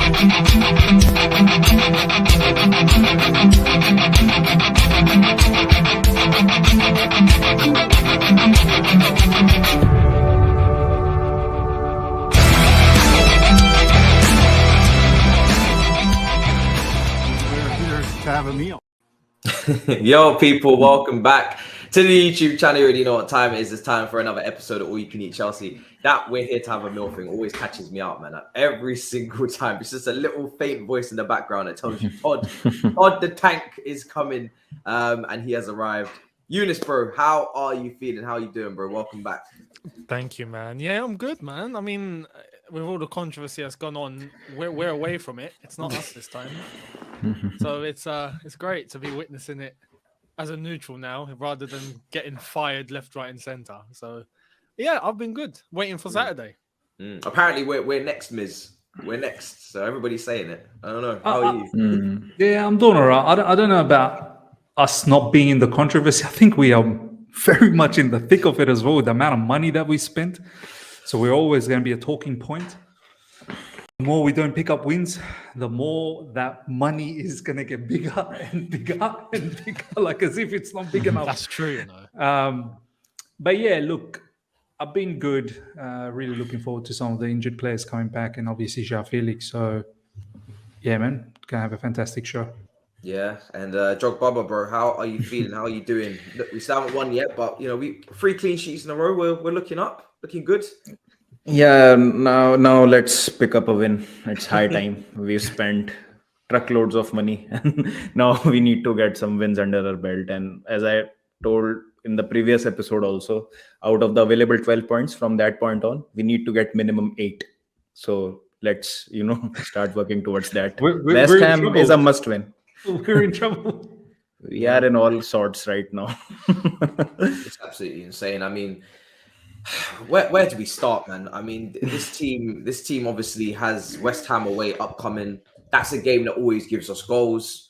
To have a meal. Yo, people, welcome back to the YouTube channel. You already know what time it is. It's time for another episode of All You Can Eat Chelsea. That we're here to have a meal thing always catches me out, man. Every single time. It's just a little faint voice in the background that tells you Todd the tank is coming, and he has arrived. Younes, bro, how are you feeling? How are you doing, bro? Welcome back. Thank you, man. Yeah, I'm good, man. I mean, with all the controversy that's gone on, we're away from it. It's not us this time. So it's great to be witnessing it as a neutral now, rather than getting fired left, right, and center. So yeah, I've been good. Waiting for Saturday. Apparently, we're next, Miz. We're next. So everybody's saying it. I don't know. How are you? Yeah, I'm doing all right. I don't know about us not being in the controversy. I think we are very much in the thick of it as well, with the amount of money that we spent. So we're always going to be a talking point. The more we don't pick up wins, the more that money is going to get bigger and bigger and bigger, like as if it's not big enough. That's true, you know. But yeah, look, I've been good. Really looking forward to some of the injured players coming back, and obviously João Felix. So yeah, man, gonna have a fantastic show. Yeah, and Drogbaba, bro, how are you feeling? How are you doing? Look, we still haven't won yet, but you know, we 3 clean sheets in a row. We're looking up, looking good. Yeah, now let's pick up a win. It's high time. We've spent truckloads of money, and now we need to get some wins under our belt. And as I told in the previous episode also, out of the available 12 points from that point on, we need to get minimum 8. So let's, start working towards that. West Ham is a must win. We're in trouble. We are in all sorts right now. It's absolutely insane. I mean, where do we start, man? I mean, this team obviously has West Ham away upcoming. That's a game that always gives us goals.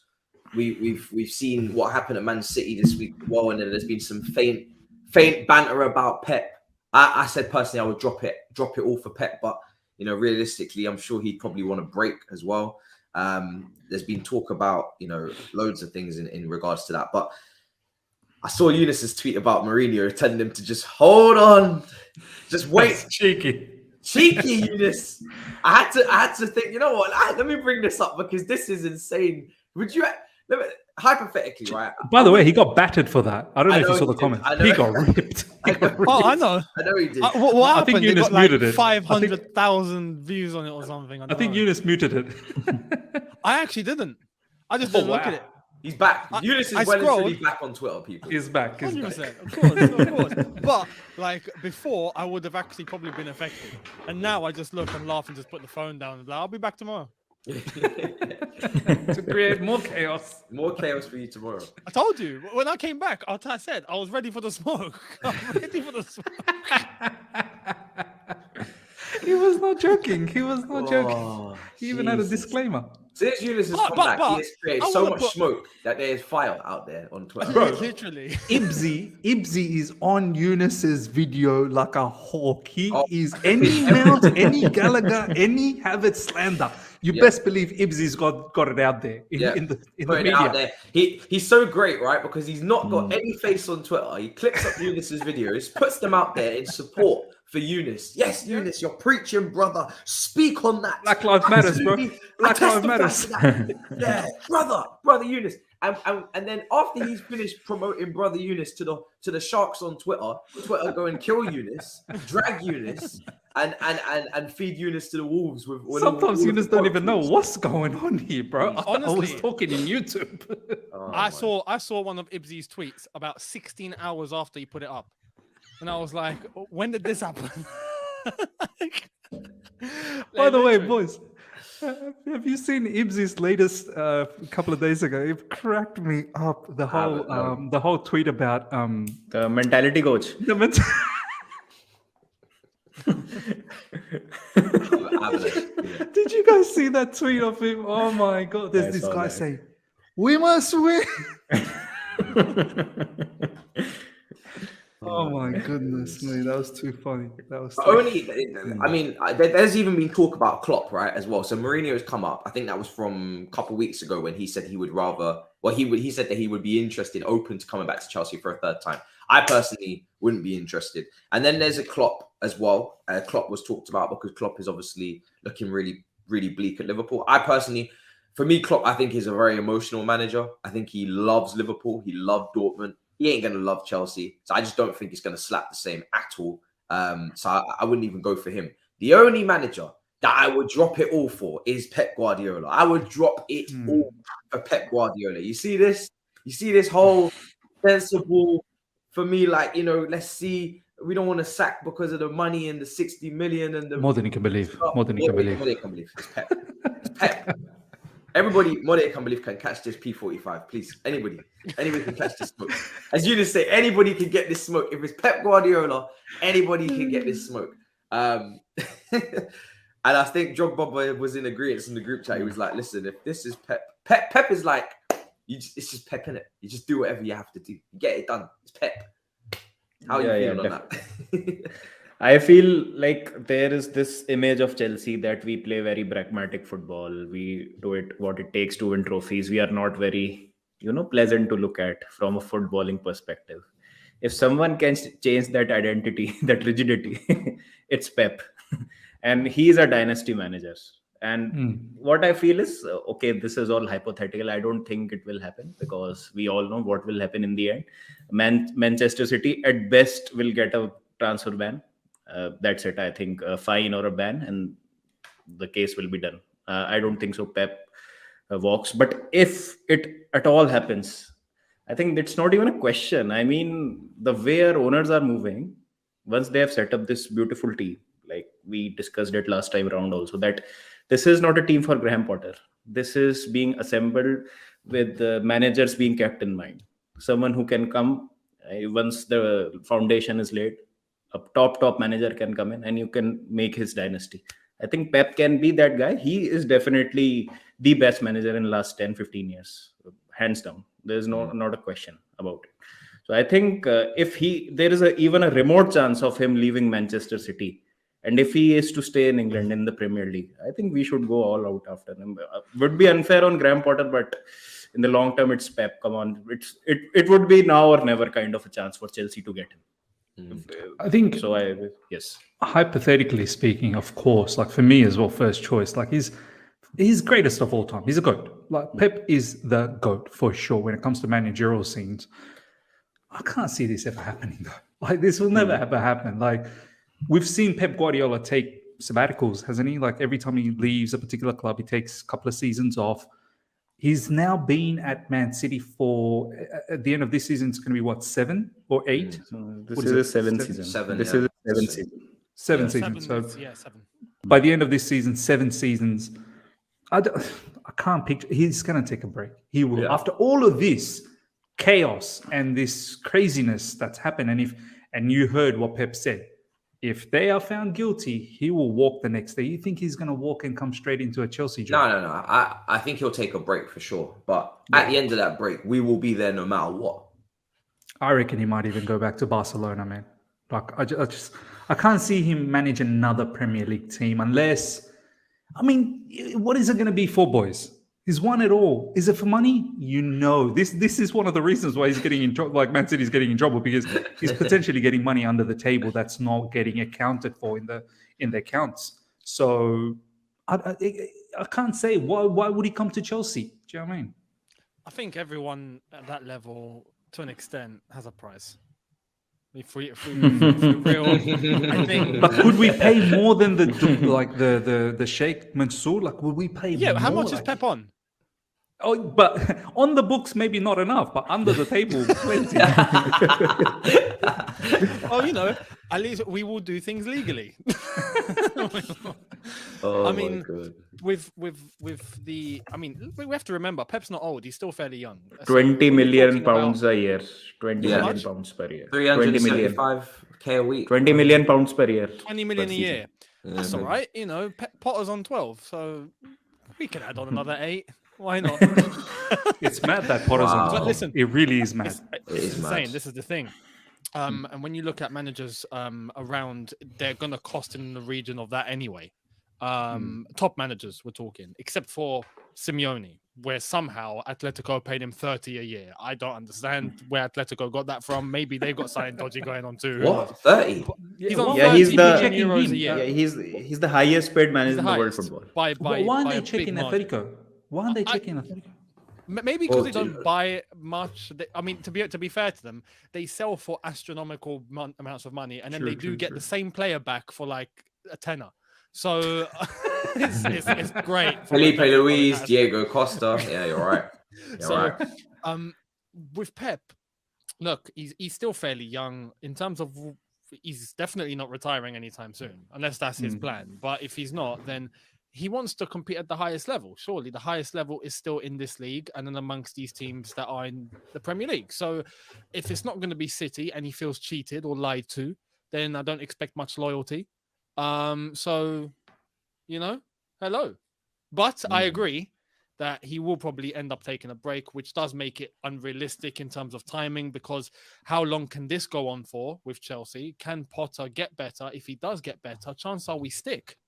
We've seen what happened at Man City this week as well, and then there's been some faint banter about Pep. I said personally I would drop it all for Pep, but realistically, I'm sure he'd probably want to break as well. There's been talk about loads of things in regards to that, but I saw Younes' tweet about Mourinho telling him to just hold on, just wait. That's cheeky Younes. I had to think. You know what? Let me bring this up because this is insane. Would you? Hypothetically, right? By the way, he got battered for that. I don't know if you saw the comment. He got ripped. Oh, I know. I know he did. What happened? I think Younes muted it. 500,000 views on it or something. I think Younes muted it. I actually didn't. I just didn't look at it. He's back. Younes is well and truly back on Twitter, people. He's back. 100%. Of course. But like before, I would have actually probably been affected. And now I just look and laugh and just put the phone down and be like, I'll be back tomorrow. To create more chaos. More chaos for you tomorrow. I told you. When I came back, I said I was ready for the smoke. I'm ready for the smoke. He was not joking. He even had a disclaimer. Since Younes has come back, he has created so much smoke that there is fire out there on Twitter. Bro, literally. Ibzy is on Younes's video like a hawk. He is any Mount, any Gallagher, any Havertz slander. You best believe Ibzy's got it out there in the media. Out there. He's so great, right? Because he's not got any face on Twitter. He clicks up Younes's videos, puts them out there in support for Younes. Yes, Younes, you're preaching, brother. Speak on that. Black Lives Matters, bro. Black Lives Matters. Yeah, brother Younes. And then after he's finished promoting brother Younes to the sharks on Twitter go and kill Younes, drag Younes, and feed Younes to the wolves with. Sometimes Younes don't even know what's going on here, bro. Honestly, I was talking in YouTube. I saw one of Ibzy's tweets about 16 hours after he put it up. And I was like, when did this happen? By the way, boys, have you seen Ibzy's latest couple of days ago? It cracked me up. The whole tweet about the mentality coach. Did you guys see that tweet of him? Oh my god! There's this guy saying, "We must win." Oh my goodness me, that was too funny. That was too... I mean, there's even been talk about Klopp, right, as well. So Mourinho has come up. I think that was from a couple of weeks ago when he said he would rather. Well, he said that he would be interested, open to coming back to Chelsea for a third time. I personally wouldn't be interested. And then there's a Klopp as well. Klopp was talked about because Klopp is obviously looking really, really bleak at Liverpool. For me, Klopp, I think, is a very emotional manager. I think he loves Liverpool. He loved Dortmund. He ain't going to love Chelsea. So I just don't think he's going to slap the same at all. So I wouldn't even go for him. The only manager that I would drop it all for is Pep Guardiola. I would drop it all for Pep Guardiola. You see this? You see this whole sensible, for me, like, let's see. We don't want to sack because of the money and the 60 million and the... More than you can believe. More than you can believe. More than you can believe. It's Pep. It's Pep. Everybody, more than you can believe, can catch this P45. Please, anybody can catch this smoke. As Younes say, anybody can get this smoke. If it's Pep Guardiola, anybody can get this smoke. And I think Drogbaba was in agreement in the group chat. He was like, listen, if this is Pep is like, it's just Pep, innit? You just do whatever you have to do. You get it done. It's Pep. How are you feeling on that? I feel like there is this image of Chelsea that we play very pragmatic football. We do it what it takes to win trophies. We are not very, pleasant to look at from a footballing perspective. If someone can change that identity, that rigidity, it's Pep. And he is a dynasty manager. And what I feel is, okay, this is all hypothetical. I don't think it will happen because we all know what will happen in the end. Manchester City at best will get a transfer ban. That's it. I think a fine or a ban, and the case will be done. I don't think so Pep walks. But if it at all happens, I think it's not even a question. I mean, the way our owners are moving, once they have set up this beautiful team, like we discussed it last time around also, that this is not a team for Graham Potter. This is being assembled with the managers being kept in mind. Someone who can come once the foundation is laid. A top manager can come in and you can make his dynasty. I think Pep can be that guy. He is definitely the best manager in the last 10-15 years, hands down. There's not a question about it. So I think if there is even a remote chance of him leaving Manchester City, and if he is to stay in England in the Premier League, I think we should go all out after him. Would be unfair on Graham Potter, but in the long term, it's Pep. Come on, it would be now or never kind of a chance for Chelsea to get him. I think so. Yes. Hypothetically speaking, of course, like for me as well, first choice, like he's greatest of all time. He's a GOAT. Like Pep is the GOAT for sure when it comes to managerial scenes. I can't see this ever happening though. Like this will never ever happen. Like we've seen Pep Guardiola take sabbaticals, hasn't he? Like every time he leaves a particular club, he takes a couple of seasons off. He's now been at Man City for, at the end of this season, it's going to be what, 7 or 8? This is a 7th season. 7. This is a 7th season. 7 seasons. So 7. by the end of this season, 7 seasons. I can't picture. He's going to take a break. He will. Yeah. After all of this chaos and this craziness that's happened, and you heard what Pep said, if they are found guilty, he will walk the next day. You think he's going to walk and come straight into a Chelsea job? No. I think he'll take a break for sure. But at the end of that break, we will be there no matter what. I reckon he might even go back to Barcelona, man. Like I can't see him manage another Premier League team unless, I mean, what is it going to be for, boys? He's won it all. Is it for money? This is one of the reasons why he's getting in trouble. Like Man City's getting in trouble because he's potentially getting money under the table that's not getting accounted for in the accounts. So I can't say why would he come to Chelsea? Do you know what I mean? I think everyone at that level, to an extent, has a price. If we real, I think. But could we pay more than the Sheikh Mansour? Like, would we pay? Yeah, more? how much is Pep on? Oh, but on the books, maybe not enough. But under the table, plenty. Oh, at least we will do things legally. I mean, with the, I mean, we have to remember, Pep's not old. He's still fairly young. 20 million pounds a year. 20 million pounds per year. 375k a week. 20 million pounds per year. 20 million a year. That's all right. Potter's on 12, so we can add on another 8. Why not? It's mad that Potter's on 12. But listen, it really is mad. It's insane. This is the thing. And when you look at managers around, they're going to cost in the region of that anyway. Top managers we're talking, except for Simeone, where somehow Atletico paid him 30 a year. I don't understand where Atletico got that from. Maybe they've got something dodgy going on too. What? 30? He's on Yeah, 30 he's the million euros a year. yeah, he's the highest paid manager He's the in the world highest football. by Why aren't by they a checking big margin. Atletico? Why aren't they checking Atletico? Maybe because Oh, they don't dude. buy much. I mean, to be fair to them, they sell for astronomical amounts of money, and then they do get the same player back for like a tenner. So it's great. Felipe Luis, Diego Costa. Yeah, you're right. You're So, right. with Pep, look, he's still fairly young in terms of. He's definitely not retiring anytime soon, unless that's his plan. But if he's not, then he wants to compete at the highest level. Surely the highest level is still in this league and then amongst these teams that are in the Premier League. So if it's not going to be City and he feels cheated or lied to, then I don't expect much loyalty. So, hello. But I agree that he will probably end up taking a break, which does make it unrealistic in terms of timing, because how long can this go on for with Chelsea? Can Potter get better? If he does get better, chances are we stick.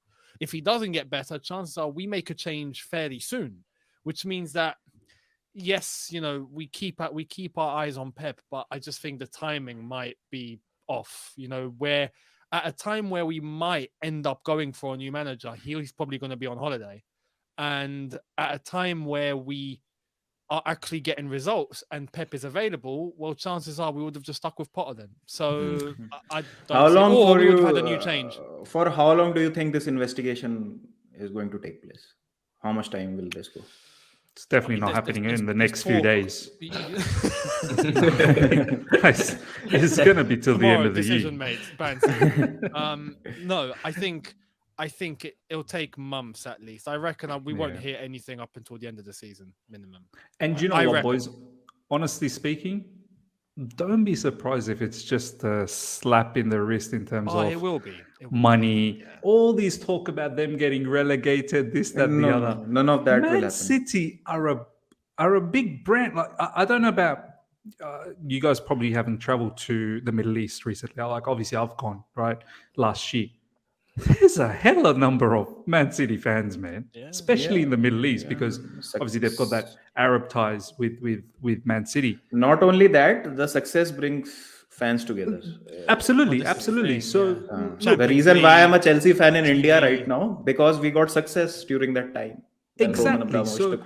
If he doesn't get better, chances are we make a change fairly soon, which means that, yes, we keep our eyes on Pep, but I just think the timing might be off, where at a time where we might end up going for a new manager, he's probably going to be on holiday. And at a time where we are actually getting results and Pep is available, well, chances are we would have just stuck with Potter then. So I don't How see, long or for we you? would have had a new change. For how long do you think this investigation is going to take place? How much time will this go? It's definitely not happening in the next few days. It's going to be till the end of the decision year. made. No, I think it'll take months at least. I reckon we won't hear anything up until the end of the season, minimum. And you know what, boys? Honestly speaking, don't be surprised if it's just a slap in the wrist in terms of it will be. money. Yeah. All these talk about them getting relegated, this, that, the other. None of that will happen. Man City are a big brand. Like I don't know about you guys. Probably haven't traveled to the Middle East recently. Like obviously I've gone right last year. There's a hell of a number of Man City fans, man, especially in the Middle East, because obviously they've got that Arab ties with Man City. Not only that, the success brings fans together. Absolutely. So the reason why I'm a Chelsea fan in India right now, because we got success during that time. Exactly. So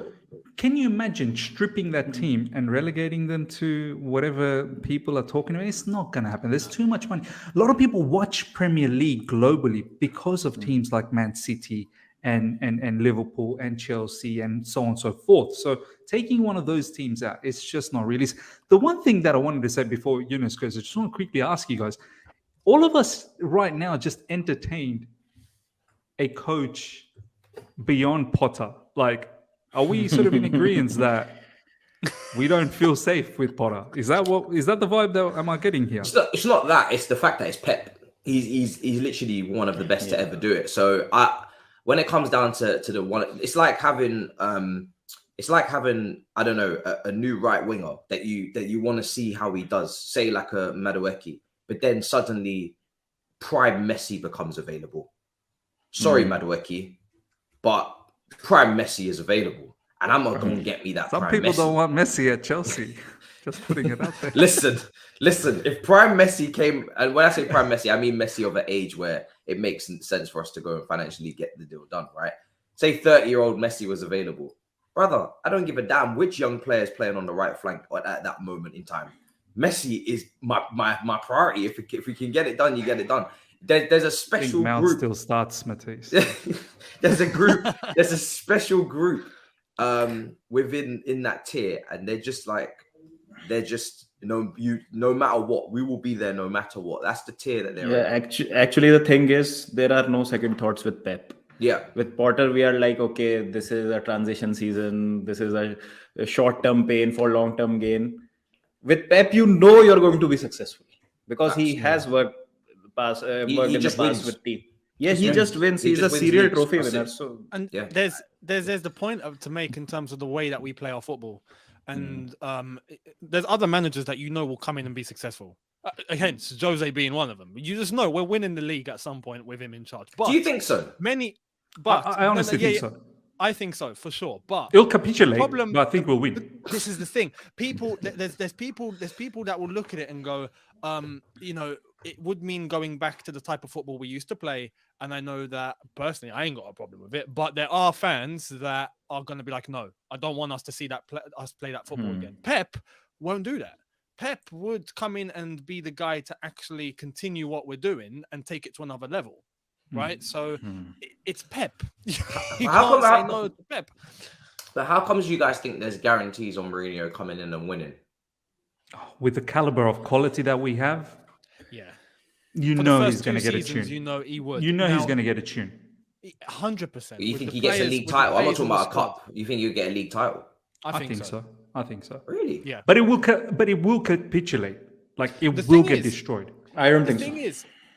can you imagine stripping that team and relegating them to whatever people are talking about? It's not going to happen. There's too much money. A lot of people watch Premier League globally because of teams like Man City and Liverpool and Chelsea and so on and so forth. So taking one of those teams out, it's just not realistic. The one thing that I wanted to say before Younes goes, I just want to quickly ask you guys, all of us right now just entertained a coach beyond Potter. Like, are we sort of in agreement that we don't feel safe with Potter? Is that the vibe that am I getting here? It's not that. It's the fact that it's Pep. He's literally one of the best to ever do it. So when it comes down to the one, it's like having I don't know, a new right winger that you want to see how he does. Say like a Madueke, but then suddenly prime Messi becomes available. Sorry, Madueke, but prime Messi is available, and I'm not going to get me that. Some prime people Messi. don't want Messi at Chelsea. Just putting it out there. Listen. If prime Messi came, and when I say prime Messi, I mean Messi of an age where it makes sense for us to go and financially get the deal done, right? Say 30-year-old Messi was available, brother. I don't give a damn which young player is playing on the right flank at that moment in time. Messi is my priority. If we can get it done, you get it done. There's a special group. Still starts, Matisse. There's a group. There's a special group within that tier, and they're just no matter what, we will be there no matter what. That's the tier that they're in. Actually, the thing is, there are no second thoughts with Pep. Yeah. With Potter, we are like, okay, this is a transition season. This is a short-term pain for long-term gain. With Pep, you're going to be successful because he has worked in the past with team. Yeah, he just wins. He's a serial trophy winner. So, and there's the point to make in terms of the way that we play our football. And there's other managers that will come in and be successful. Hence, Jose being one of them. You just know we're winning the league at some point with him in charge. But Do you think so? I honestly think so. I think so for sure. But It'll capitulate, but I think we'll win. This is the thing. There's people that will look at it and go, it would mean going back to the type of football we used to play. And I know that personally, I ain't got a problem with it. But there are fans that are going to be like, no, I don't want us to see us play that football again. Pep won't do that. Pep would come in and be the guy to actually continue what we're doing and take it to another level, right? So it's Pep. You can't say no to Pep. But how comes you guys think there's guarantees on Mourinho coming in and winning? With the caliber of quality that we have, yeah, he's going to get a tune. He would. He's going to get a tune. 100%. You think he gets a league title? I'm not talking about a cup. You think he'll get a league title? I think so. I think so. Really? Yeah. But it will capitulate. Like it will get destroyed. I don't think so.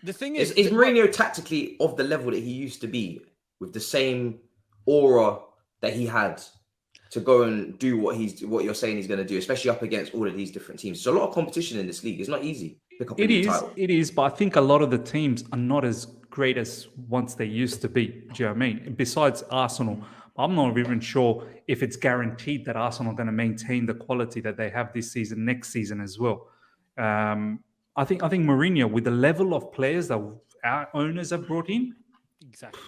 The thing is, is Mourinho tactically of the level that he used to be with the same aura that he had to go and do what you're saying he's going to do, especially up against all of these different teams? There's a lot of competition in this league. It's not easy. Pick up a league title. It is, but I think a lot of the teams are not as great as once they used to be. Do you know what I mean? Besides Arsenal, I'm not even sure if it's guaranteed that Arsenal are going to maintain the quality that they have this season, next season as well. I think Mourinho, with the level of players that our owners have brought in, exactly.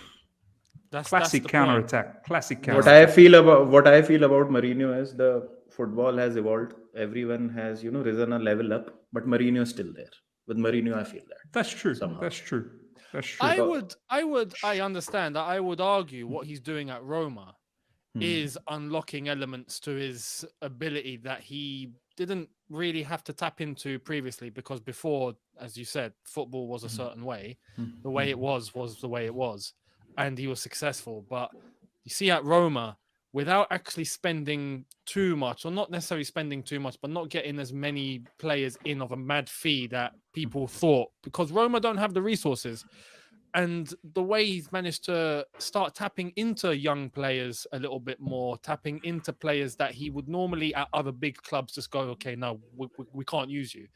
Classic counter-attack. What I feel about Mourinho is the football has evolved. Everyone has, risen a level up, but Mourinho is still there. With Mourinho, I feel that. That's true. Somehow. That's true. I understand that. I would argue what he's doing at Roma is unlocking elements to his ability that he didn't really have to tap into previously, because before, as you said, football was a certain way. The way it was the way it was, and he was successful. But you see at Roma, without actually spending too much, or not necessarily spending too much, but not getting as many players in of a mad fee that people thought, because Roma don't have the resources. And the way he's managed to start tapping into young players a little bit more, tapping into players that he would normally at other big clubs just go, okay, no, we can't use you.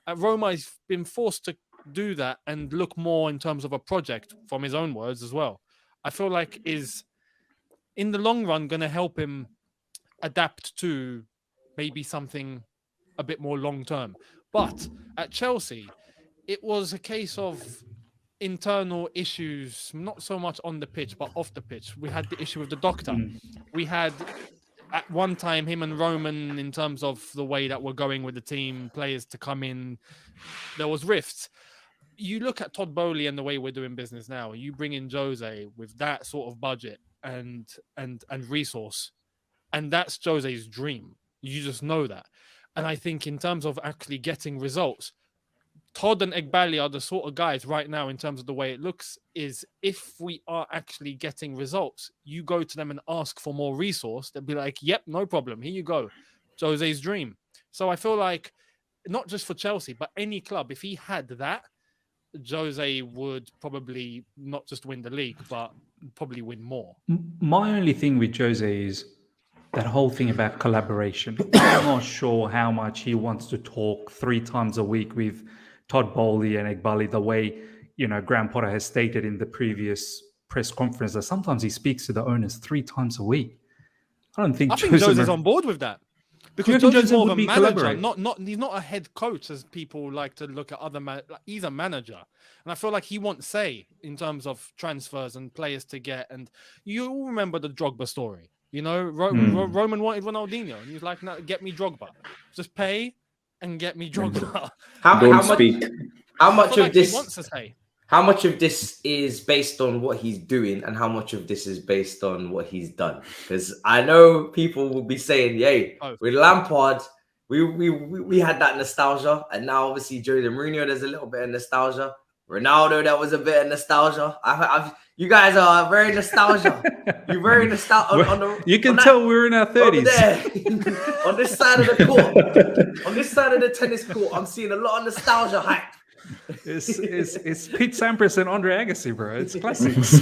At Roma, he's been forced to do that and look more in terms of a project, from his own words as well. I feel like is, in the long run, going to help him adapt to maybe something a bit more long term. But at Chelsea, it was a case of internal issues, not so much on the pitch, but off the pitch. We had the issue with the doctor. We had, at one time, him and Roman, in terms of the way that we're going with the team, players to come in, there was rifts. You look at Todd Bowley and the way we're doing business now, you bring in Jose with that sort of budget and resource, and that's Jose's dream. You just know that. And I think in terms of actually getting results, Todd and Egbali are the sort of guys right now, in terms of the way it looks, is if we are actually getting results, you go to them and ask for more resource, they'll be like, yep, no problem, here you go. Jose's dream. So I feel like, not just for Chelsea, but any club, if he had that, Jose would probably not just win the league, but probably win more. My only thing with Jose is that whole thing about collaboration. I'm not sure how much he wants to talk 3 times a week with Todd Bowley and Egbali, the way, Graham Potter has stated in the previous press conference that sometimes he speaks to the owners 3 times a week. I think Jose's on board with that. Because Jose's more of a manager, he's not a head coach, as people like to look at other he's a manager. And I feel like he wants say in terms of transfers and players to get. And you all remember the Drogba story. Roman wanted Ronaldinho, and he was like, no, get me Drogba. Just pay and get me Drogba. How much of this? He wants to say. How much of this is based on what he's doing, and how much of this is based on what he's done? Because I know people will be saying, "Yay, with Lampard, we had that nostalgia, and now obviously Jose Mourinho, there's a little bit of nostalgia. Ronaldo, that was a bit of nostalgia. You guys are very nostalgia. You're very nostalgic. You can tell we're in our 30s. On this side of the court, on this side of the tennis court, I'm seeing a lot of nostalgia hype. It's Pete Sampras and Andre Agassi, bro. It's classics.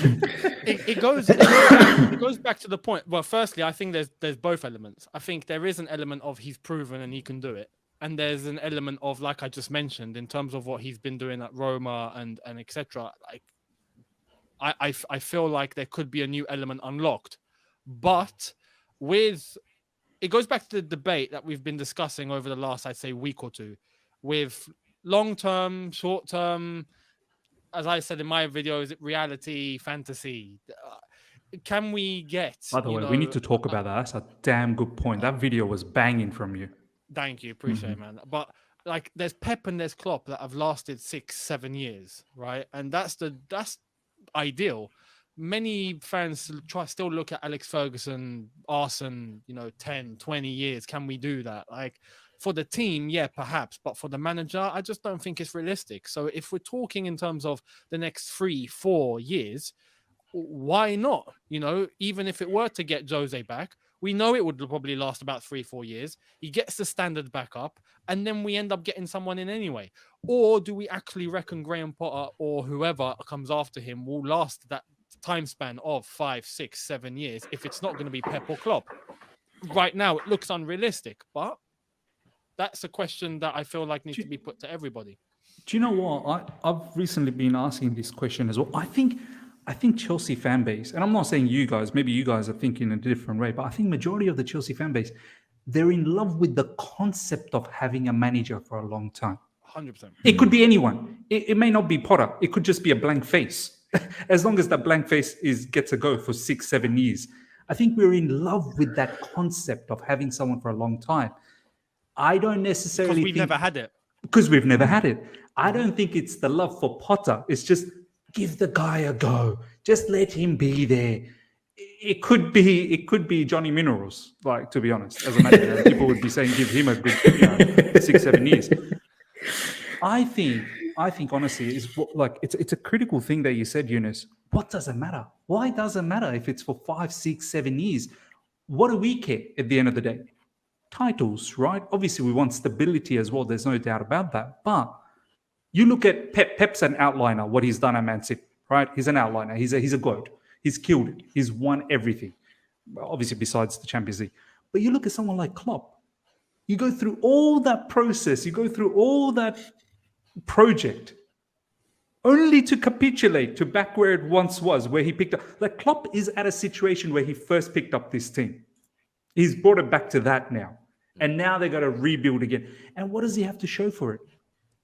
It goes back to the point. Well, firstly, I think there's both elements. I think there is an element of he's proven and he can do it. and there's an element of, like I just mentioned, in terms of what he's been doing at Roma and etc. Like, I feel like there could be a new element unlocked, but it goes back to the debate that we've been discussing over the last, I'd say, week or two, with long-term, short-term. As I said in my video, is it reality, fantasy? Can we get? By the way, we need to talk about that. That's a damn good point. That video was banging from you. Thank you, appreciate it, man. But like, there's Pep and there's Klopp that have lasted 6-7 years, right? And that's ideal. Many fans still look at Alex Ferguson, Arsene, 10, 20 years. Can we do that? Like, for the team, yeah, perhaps, but for the manager, I just don't think it's realistic. So if we're talking in terms of the next 3-4 years, why not? Even if it were to get Jose back, we know it would probably last about 3-4 years. He gets the standard back up, and then we end up getting someone in anyway. Or do we actually reckon Graham Potter or whoever comes after him will last that time span of 5, 6, 7 years if it's not going to be Pep or Klopp? Right now, it looks unrealistic, but that's a question that I feel like needs to be put to everybody. Do you know what? I've recently been asking this question as well. I think Chelsea fan base, and I'm not saying you guys, maybe you guys are thinking in a different way, but I think majority of the Chelsea fan base, they're in love with the concept of having a manager for a long time. 100%. It could be anyone. It may not be Potter. It could just be a blank face. As long as that blank face gets a go for 6-7 years. I think we're in love with that concept of having someone for a long time. I don't necessarily because we've never had it. Because we've never had it. I don't think it's the love for Potter. It's just give the guy a go. Just let him be there. It could be Johnny Minerals, like, to be honest, as a manager. People would be saying give him a good 6-7 years. I think honestly it's a critical thing that you said, Younes. What does it matter? Why does it matter if it's for 5, 6, 7 years? What do we care at the end of the day? Titles, right? Obviously, we want stability as well. There's no doubt about that. But you look at Pep. Pep's an outliner, what he's done at Man City, right? He's an outliner. He's a goat. He's killed it. He's won everything, obviously, besides the Champions League. But you look at someone like Klopp. You go through all that process. You go through all that project only to capitulate to back where it once was, where he picked up. Like, Klopp is at a situation where he first picked up this team. He's brought it back to that now. And now they've got to rebuild again. And what does he have to show for it?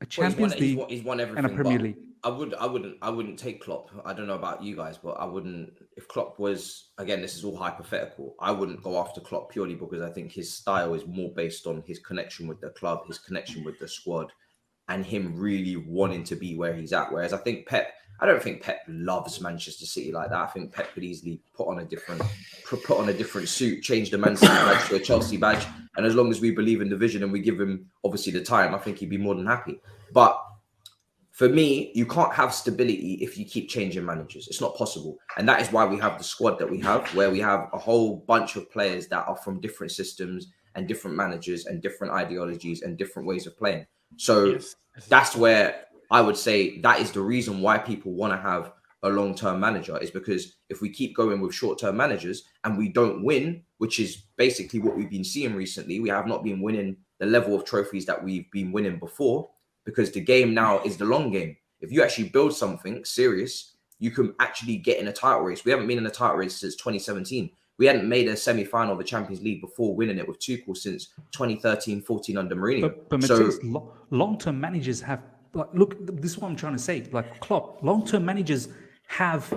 A Champions League he's won everything, and a Premier League. I wouldn't take Klopp. I don't know about you guys, but I wouldn't. If Klopp was, again, this is all hypothetical, I wouldn't go after Klopp purely because I think his style is more based on his connection with the club, his connection with the squad, and him really wanting to be where he's at. Whereas I don't think Pep loves Manchester City like that. I think Pep could easily put on a different suit, change the Man City badge to a Chelsea badge, and as long as we believe in the vision and we give him obviously the time, I think he'd be more than happy. But for me, you can't have stability if you keep changing managers. It's not possible, and that is why we have the squad that we have, where we have a whole bunch of players that are from different systems and different managers and different ideologies and different ways of playing. So that's where I would say that is the reason why people want to have a long-term manager, is because if we keep going with short-term managers and we don't win, which is basically what we've been seeing recently, we have not been winning the level of trophies that we've been winning before, because the game now is the long game. If you actually build something serious, you can actually get in a title race. We haven't been in a title race since 2017. We hadn't made a semi-final of the Champions League before winning it with Tuchel since 2013-14 under Mourinho. But Matisse, long-term managers have, look, this is what I'm trying to say. Like Klopp, long-term managers have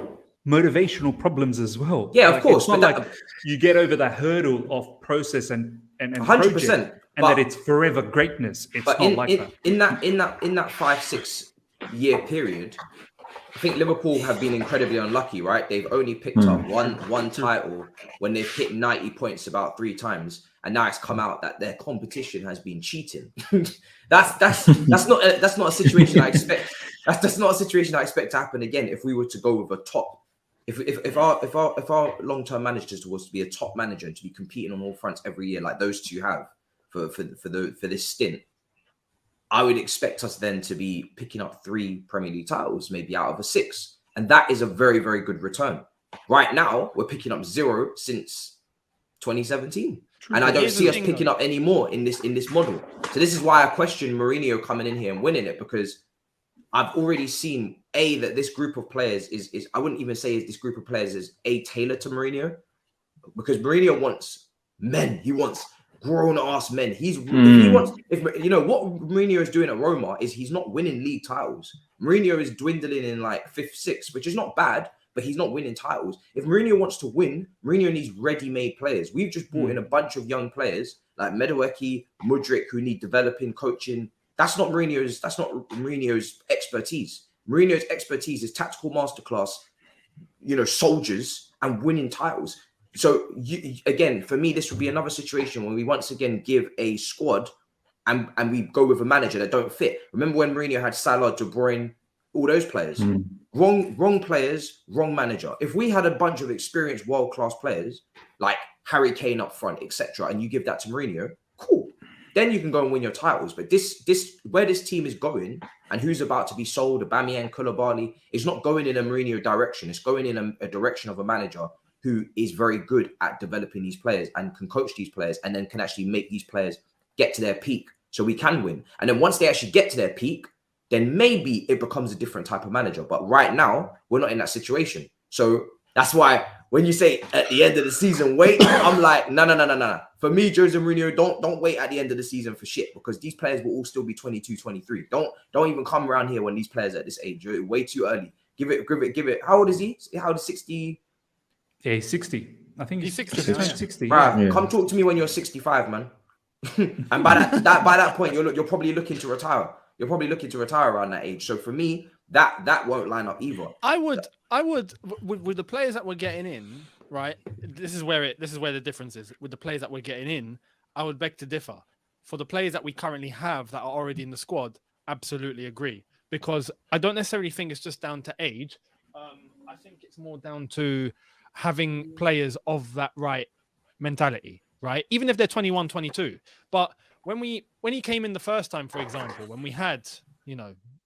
motivational problems as well. Yeah, of course. It's not like you get over the hurdle of process and 100%, project, and that it's forever greatness. It's not like that. In that 5-6 year period, I think Liverpool have been incredibly unlucky, right? They've only picked up one title when they've hit 90 points about 3 times, and now it's come out that their competition has been cheating. That's not a situation I expect. That's not a situation I expect to happen again. If we were to go with a top, if our long-term managers was to be a top manager and to be competing on all fronts every year, like those two have for this stint, I would expect us then to be picking up 3 Premier League titles, maybe out of a 6. And that is a very, very good return. Right now, we're picking up 0 since 2017. And I don't Here's see the us thing, picking though. up any more in this model. So this is why I question Mourinho coming in here and winning it, because I've already seen that this group of players is I wouldn't even say this group of players is tailored to Mourinho, because Mourinho wants men. He wants grown-ass men. If you know what Mourinho is doing at Roma is he's not winning league titles. Mourinho is dwindling in like 5th, 6th, which is not bad, but he's not winning titles. If Mourinho wants to win, Mourinho needs ready-made players. We've just brought in a bunch of young players like Madueke, Mudryk, who need developing, coaching. That's not Mourinho's expertise. Mourinho's expertise is tactical masterclass, soldiers and winning titles. So again, for me, this would be another situation where we once again give a squad and we go with a manager that don't fit. Remember when Mourinho had Salah, De Bruyne, all those players? Wrong players, wrong manager. If we had a bunch of experienced world-class players like Harry Kane up front, etc., and you give that to Mourinho, cool. Then you can go and win your titles. But this where this team is going and who's about to be sold, Aubameyang, Koulibaly, is not going in a Mourinho direction. It's going in a direction of a manager who is very good at developing these players and can coach these players and then can actually make these players get to their peak so we can win. And then once they actually get to their peak, then maybe it becomes a different type of manager. But right now, we're not in that situation. So that's why when you say at the end of the season, wait, I'm like, no. For me, Jose Mourinho, don't wait at the end of the season for shit, because these players will all still be 22, 23. Don't even come around here when these players are at this age. You're way too early. Give it. How old is he? How old is 60? Yeah, he's 60. I think he's 60 now, 60. Bruh, Yeah. come talk to me when you're 65, man. And by that point, you're probably looking to retire. You're probably looking to retire around that age. So for me, that won't line up either. I would with the players that we're getting in, right? This is where the difference is. With the players that we're getting in, I would beg to differ. For the players that we currently have that are already in the squad, absolutely agree. Because I don't necessarily think it's just down to age. I think it's more down to having players of that right mentality, right? Even if they're 21, 22. But when he came in the first time, for example, when we had,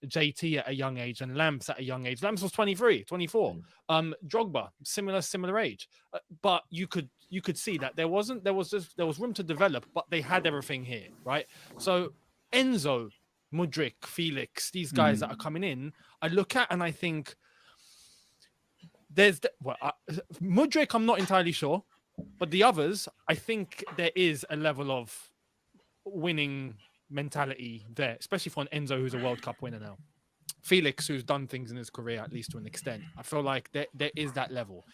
JT at a young age and Lamps at a young age. Lamps was 23, 24. Drogba, similar age. But you could see that there was room to develop, but they had everything here, right? So Enzo, Mudryk, Felix, these guys that are coming in, I look at and I think Mudryk, I'm not entirely sure, but the others, I think there is a level of winning mentality there, especially for an Enzo who's a World Cup winner now. Felix, who's done things in his career, at least to an extent. I feel like there is that level.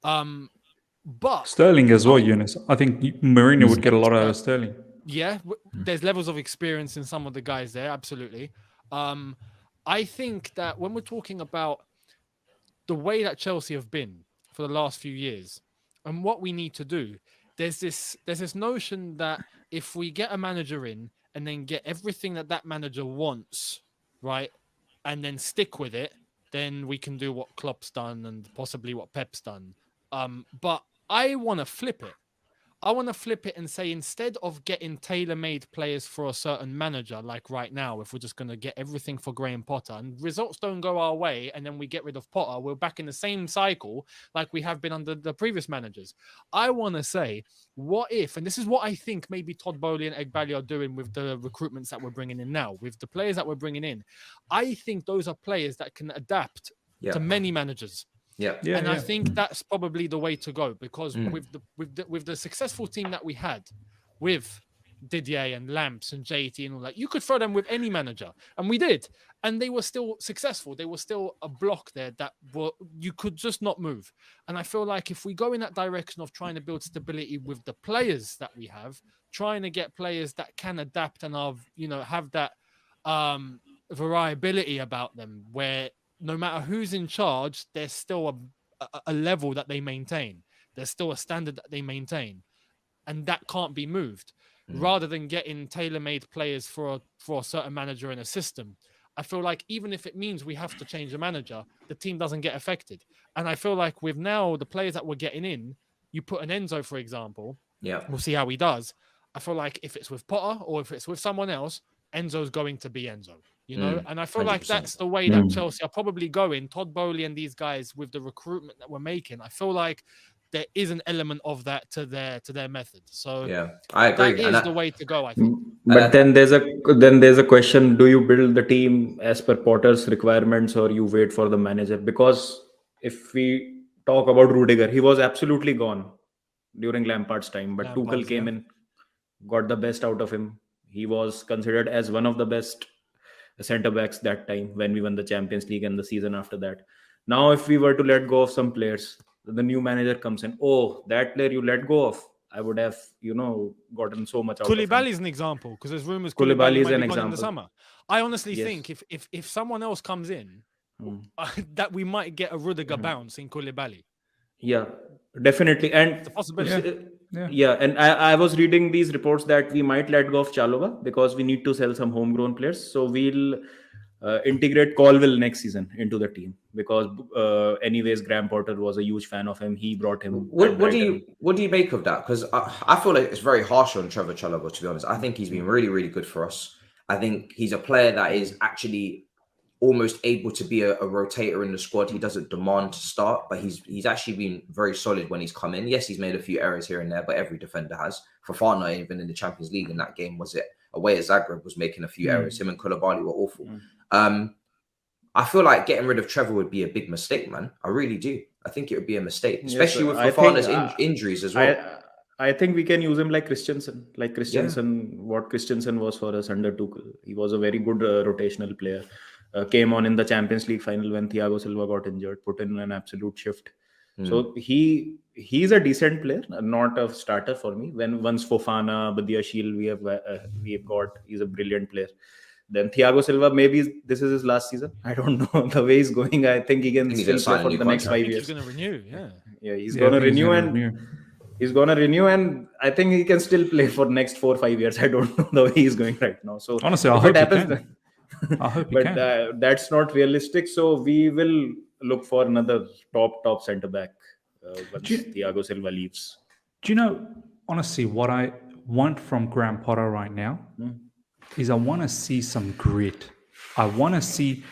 But Sterling as well, Younes. I think Mourinho would get a lot out of Sterling. Yeah, there's levels of experience in some of the guys there, absolutely. I think that when we're talking about the way that Chelsea have been for the last few years and what we need to do, there's this notion that if we get a manager in and then get everything that manager wants, right, and then stick with it, then we can do what Klopp's done and possibly what Pep's done. But I want to flip it. I want to flip it and say, instead of getting tailor-made players for a certain manager, like right now, if we're just going to get everything for Graham Potter and results don't go our way and then we get rid of Potter, we're back in the same cycle like we have been under the previous managers. I want to say, what if, and this is what I think maybe Todd Bowley and Egbali are doing with the recruitments that we're bringing in now, with the players that we're bringing in. I think those are players that can adapt to many managers. I think that's probably the way to go, because with the successful team that we had, with Didier and Lamps and JT and all that, you could throw them with any manager, and we did, and they were still successful. They were still a block there that you could just not move. And I feel like if we go in that direction of trying to build stability with the players that we have, trying to get players that can adapt and have that variability about them, where no matter who's in charge, there's still a level that they maintain. There's still a standard that they maintain. And that can't be moved. Rather than getting tailor-made players for a certain manager in a system, I feel like even if it means we have to change the manager, the team doesn't get affected. And I feel like with now the players that we're getting in, you put an Enzo, for example, we'll see how he does. I feel like if it's with Potter or if it's with someone else, Enzo's going to be Enzo. And I feel 100%. Like that's the way that Chelsea are probably going. Todd Bowley and these guys with the recruitment that we're making, I feel like there is an element of that to their method. So Yeah, I agree. that is the way to go, I think. But then there's a question: do you build the team as per Potter's requirements, or you wait for the manager? Because if we talk about Rudiger, he was absolutely gone during Lampard's time, but Tuchel came in, got the best out of him. He was considered as one of the best centre backs that time when we won the Champions League and the season after that. Now, if we were to let go of some players, the new manager comes in. Oh, that player you let go of, I would have, gotten so much out of him. Koulibaly is an example because there's rumors Koulibaly is might an be gone in the example. summer. I honestly Yes. think if someone else comes in, that we might get a Rudiger bounce in Koulibaly. Yeah, definitely. And It's a possibility. yeah, and I was reading these reports that we might let go of Chalobah because we need to sell some homegrown players. So we'll integrate Colville next season into the team because anyways, Graham Potter was a huge fan of him. He brought him. What do you make of that? Because I feel like it's very harsh on Trevor Chalobah, to be honest. I think he's been really, really good for us. I think he's a player that is actually almost able to be a rotator in the squad. He doesn't demand to start, but he's actually been very solid when he's come in. Yes, he's made a few errors here and there, but every defender has. Fofana, even in the Champions League in that game, was it away at Zagreb, was making a few errors. Him and Koulibaly were awful. I feel like getting rid of Trevor would be a big mistake, man. I really do. I think it would be a mistake, especially with Fofana's injuries as well. I think we can use him like Christensen. What Christensen was for us under Tuchel. He was a very good rotational player. Came on in the Champions League final when Thiago Silva got injured, put in an absolute shift. So he's a decent player, not a starter for me. Once Fofana, Badiashile, we have got, he's a brilliant player. Then Thiago Silva, maybe this is his last season. I don't know the way he's going. I think he can still play for the next 5 years. He's going to renew, he's going to renew and I think he can still play for next 4 or 5 years. I don't know the way he's going right now. So honestly, I hope it happens. I hope but that's not realistic. So we will look for another top centre back once Thiago Silva leaves. Do you know, honestly, what I want from Graham Potter right now is I want to see some grit. I want to see.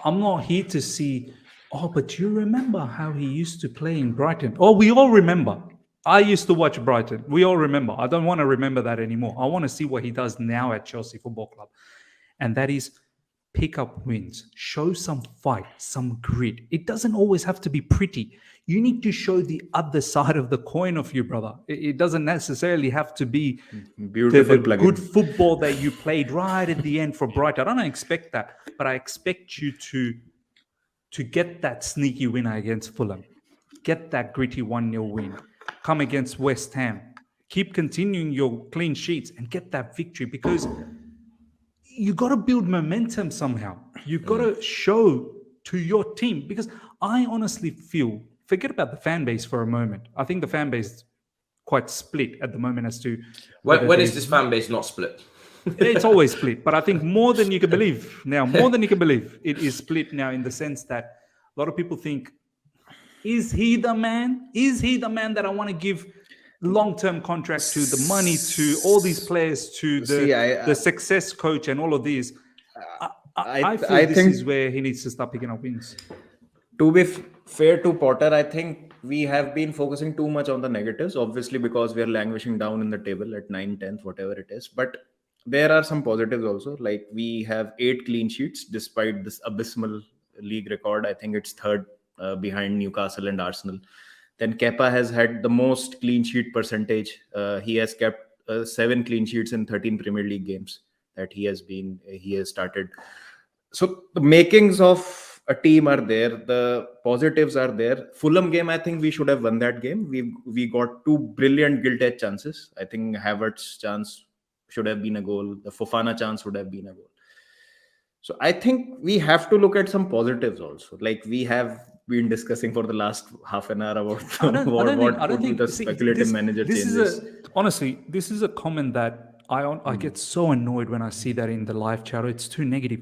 I'm not here to see. Oh, but do you remember how he used to play in Brighton? Oh, we all remember. I used to watch Brighton. We all remember. I don't want to remember that anymore. I want to see what he does now at Chelsea Football Club, and that is pick up wins, show some fight, some grit. It doesn't always have to be pretty. You need to show the other side of the coin of you, brother. It doesn't necessarily have to be beautiful the good football that you played right at the end for Brighton. I don't expect that, but I expect you to get that sneaky winner against Fulham, get that gritty 1-0 win, come against West Ham, keep continuing your clean sheets and get that victory, because you got to build momentum somehow. You got to show to your team, because I honestly feel, forget about the fan base for a moment. I think the fan base is quite split at the moment as to when is this fan base not split? It's always split, but I think more than you can believe now, it is split now in the sense that a lot of people think, is he the man? Is he the man that I want to give long-term contract to, the money to, all these players to, the success coach and all of these? I think this is where he needs to start picking up wins. To be fair to Potter, I think we have been focusing too much on the negatives, obviously, because we are languishing down in the table at 9th, 10th, whatever it is. But there are some positives also. Like, we have 8 clean sheets despite this abysmal league record. I think it's 3rd behind Newcastle and Arsenal. Then Kepa has had the most clean sheet percentage. He has kept 7 clean sheets in 13 Premier League games that he has started. So the makings of a team are there. The positives are there. Fulham game, I think we should have won that game. We got 2 brilliant gilt-edged chances. I think Havertz's chance should have been a goal. The Fofana chance would have been a goal. So I think we have to look at some positives also. Like, we have been discussing for the last half an hour about what would be the speculative manager changes. Honestly, this is a comment that I get so annoyed when I see that in the live chat. It's too negative.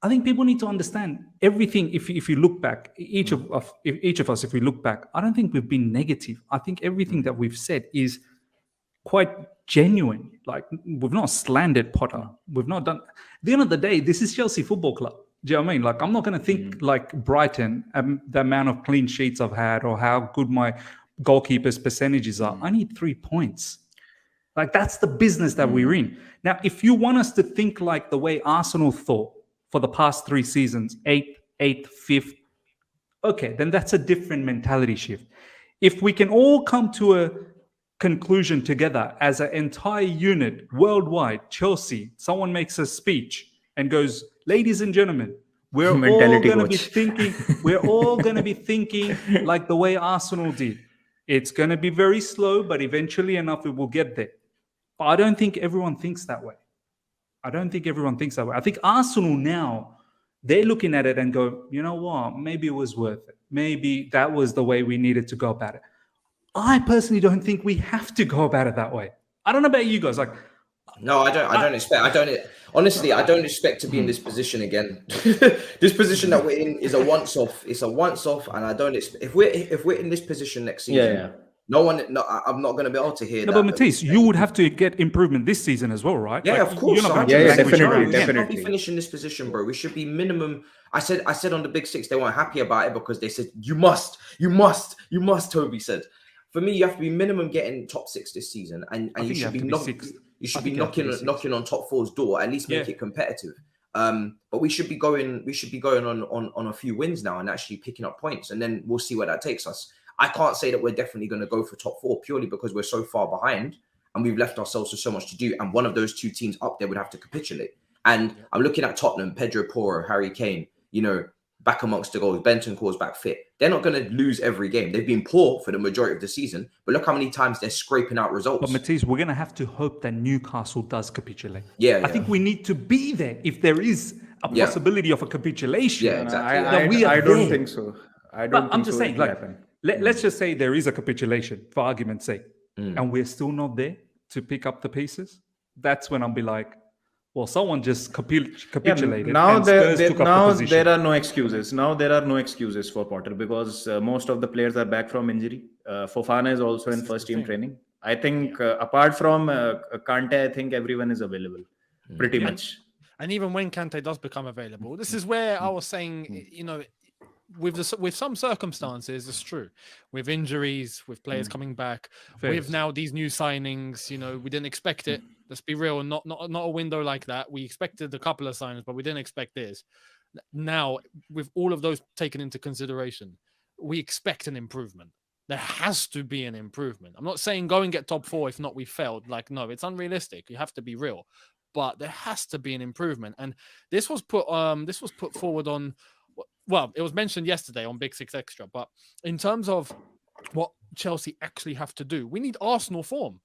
I think people need to understand everything. If you look back, each of us, if we look back, I don't think we've been negative. I think everything that we've said is quite genuine. Like, we've not slandered Potter. We've not done. At the end of the day, this is Chelsea Football Club. Do you know what I mean? Like, I'm not going to think like Brighton, the amount of clean sheets I've had, or how good my goalkeepers' percentages are. I need 3 points. Like, that's the business that we're in. Now, if you want us to think like the way Arsenal thought for the past 3 seasons, 8th, 5th, okay, then that's a different mentality shift. If we can all come to a conclusion together as an entire unit worldwide, Chelsea, someone makes a speech and goes, ladies and gentlemen, we're all going to be thinking, like the way Arsenal did. It's going to be very slow, but eventually enough, it will get there. But I don't think everyone thinks that way. I think Arsenal now, they're looking at it and go, you know what? Maybe it was worth it. Maybe that was the way we needed to go about it. I personally don't think we have to go about it that way. I don't know about you guys. Like, no, I don't expect to be in this position again. This position that we're in is a once-off. It's a once-off, and I don't expect if we're in this position next season. I'm not going to be able to hear that. But Matisse, you would have to get improvement this season as well, right? Yeah, like, of course. Definitely. We should not be finishing this position, bro. We should be minimum. I said on the Big Six, they weren't happy about it because they said, you must, Toby said. For me, you have to be minimum getting top 6 this season, and you should be knocking on top 4's door, at least make it competitive. But we should be going on a few wins now and actually picking up points, and then we'll see where that takes us. I can't say that we're definitely going to go for top 4 purely because we're so far behind and we've left ourselves with so much to do. And one of those 2 teams up there would have to capitulate. And I'm looking at Tottenham, Pedro Porro, Harry Kane, back amongst the goals. Bentancur's back fit. They're not going to lose every game. They've been poor for the majority of the season, but look how many times they're scraping out results. But Matisse, we're going to have to hope that Newcastle does capitulate. I think we need to be there if there is a possibility of a capitulation. Yeah, exactly. I don't think so. I'm just saying, like, let's just say there is a capitulation, for argument's sake, and we're still not there to pick up the pieces. That's when I'll be like, well, someone just capitulated. Now there are no excuses. Now there are no excuses for Potter because most of the players are back from injury. Fofana is also in first team training. I think apart from Kante, I think everyone is available pretty much. And even when Kante does become available, this is where I was saying, with some circumstances, it's true. With injuries, with players coming back, with now these new signings, we didn't expect it. Let's be real, not a window like that. We expected a couple of signings, but we didn't expect this. Now, with all of those taken into consideration, we expect an improvement. There has to be an improvement. I'm not saying go and get top 4. If not, we failed. Like, no, it's unrealistic. You have to be real. But there has to be an improvement. And this was put forward on. Well, it was mentioned yesterday on Big Six Extra, but in terms of what Chelsea actually have to do, we need Arsenal form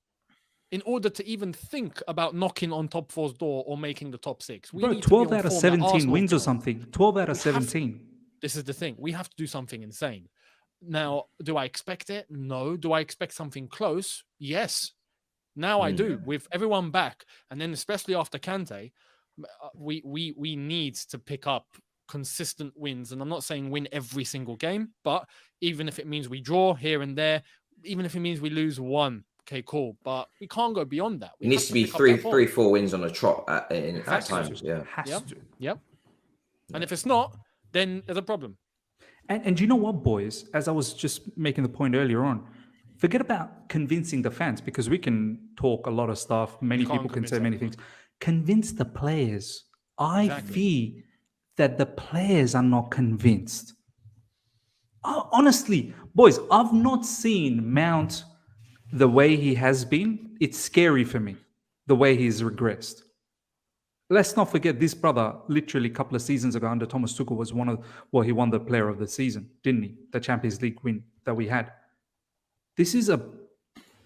in order to even think about knocking on top 4's door or making the top 6. We need 12 out of 17 wins or something. 12 out of 17. This is the thing. We have to do something insane. Now, do I expect it? No. Do I expect something close? Yes. Now I do. With everyone back, and then especially after Kante, we need to pick up consistent wins. And I'm not saying win every single game, but even if it means we draw here and there, even if it means we lose one, okay, cool. But we can't go beyond that. It needs to be 3-4 wins on a trot at times. Yeah. Yep. And if it's not, then there's a problem. And you know what, boys? As I was just making the point earlier on, forget about convincing the fans, because we can talk a lot of stuff. Many people can say many things. Convince the players. I fear that the players are not convinced. Honestly, boys, I've not seen Mount the way he has been. It's scary for me, the way he's regressed. Let's not forget, this brother, literally a couple of seasons ago under Thomas Tuchel, was he won the player of the season, didn't he? The Champions League win that we had. This is a